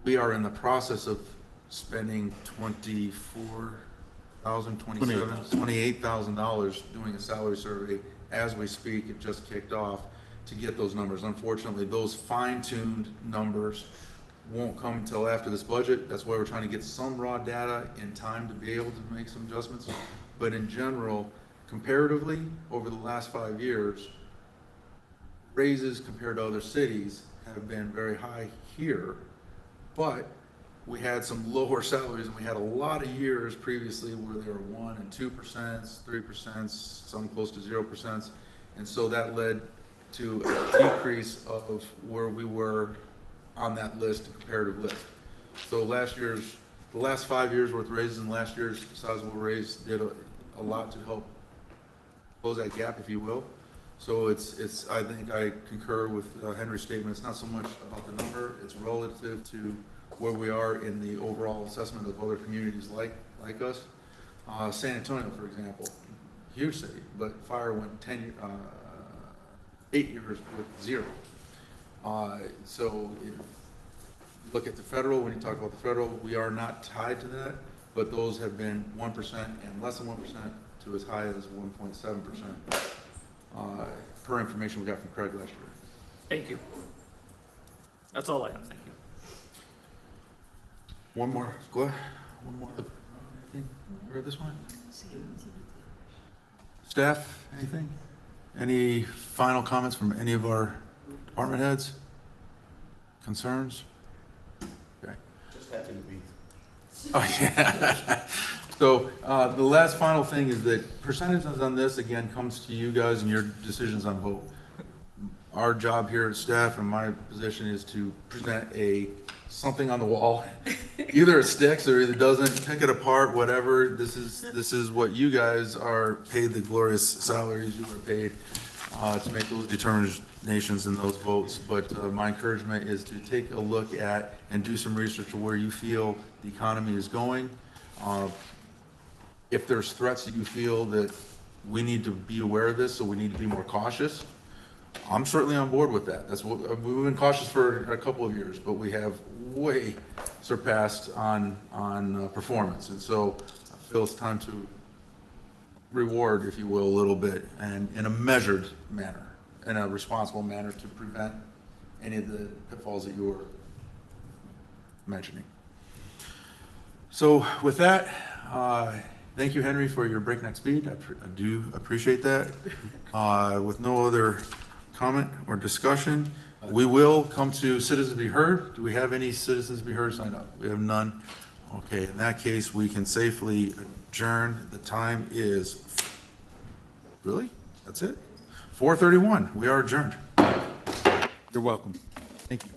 We are in the process of spending $28,000 doing a salary survey as we speak. It just kicked off to get those numbers. Unfortunately, those fine-tuned numbers won't come until after this budget. That's why we're trying to get some raw data in time to be able to make some adjustments. But in general, comparatively, over the last 5 years, raises compared to other cities have been very high here, but we had some lower salaries, and we had a lot of years previously where they were 1% and 2%, 3%, some close to 0%. And so that led to a decrease of where we were on that list, the comparative list. So the last 5 years worth of raises and last year's sizable raise did a lot to help close that gap, if you will. So I think I concur with Henry's statement. It's not so much about the number, it's relative to where we are in the overall assessment of other communities like us. San Antonio, for example, huge city, but fire went 8 years with 0. So if you look at the federal, when you talk about the federal, we are not tied to that, but those have been 1% and less than 1% to as high as 1.7%, per information we got from Craig last year. Thank you. That's all I have, thank you. One more, go ahead. One more. Anything? Read this one? Staff, anything? Any final comments from any of our department heads? Concerns? Okay. Just happy to be. Oh, yeah. So the last final thing is that percentages on this, again, comes to you guys and your decisions on vote. Our job here at staff and my position is to present something on the wall. Either it sticks or it doesn't, pick it apart, whatever. This is what you guys are paid, the glorious salaries you are paid to make those determinations and those votes. But my encouragement is to take a look at and do some research of where you feel the economy is going. If there's threats that you feel that we need to be aware of this, so we need to be more cautious, I'm certainly on board with that. That's what we've been cautious for a couple of years, but we have way surpassed on performance, and so I feel it's time to reward, if you will, a little bit, and in a measured manner, in a responsible manner, to prevent any of the pitfalls that you were mentioning. So with that, thank you, Henry, for your breakneck speed. I do appreciate that. With no other comment or discussion, we will come to citizens be heard. Do we have any citizens be heard signed up? We have none. Okay, in that case, we can safely adjourn. The time is, really? That's it? 4:31. We are adjourned. You're welcome. Thank you.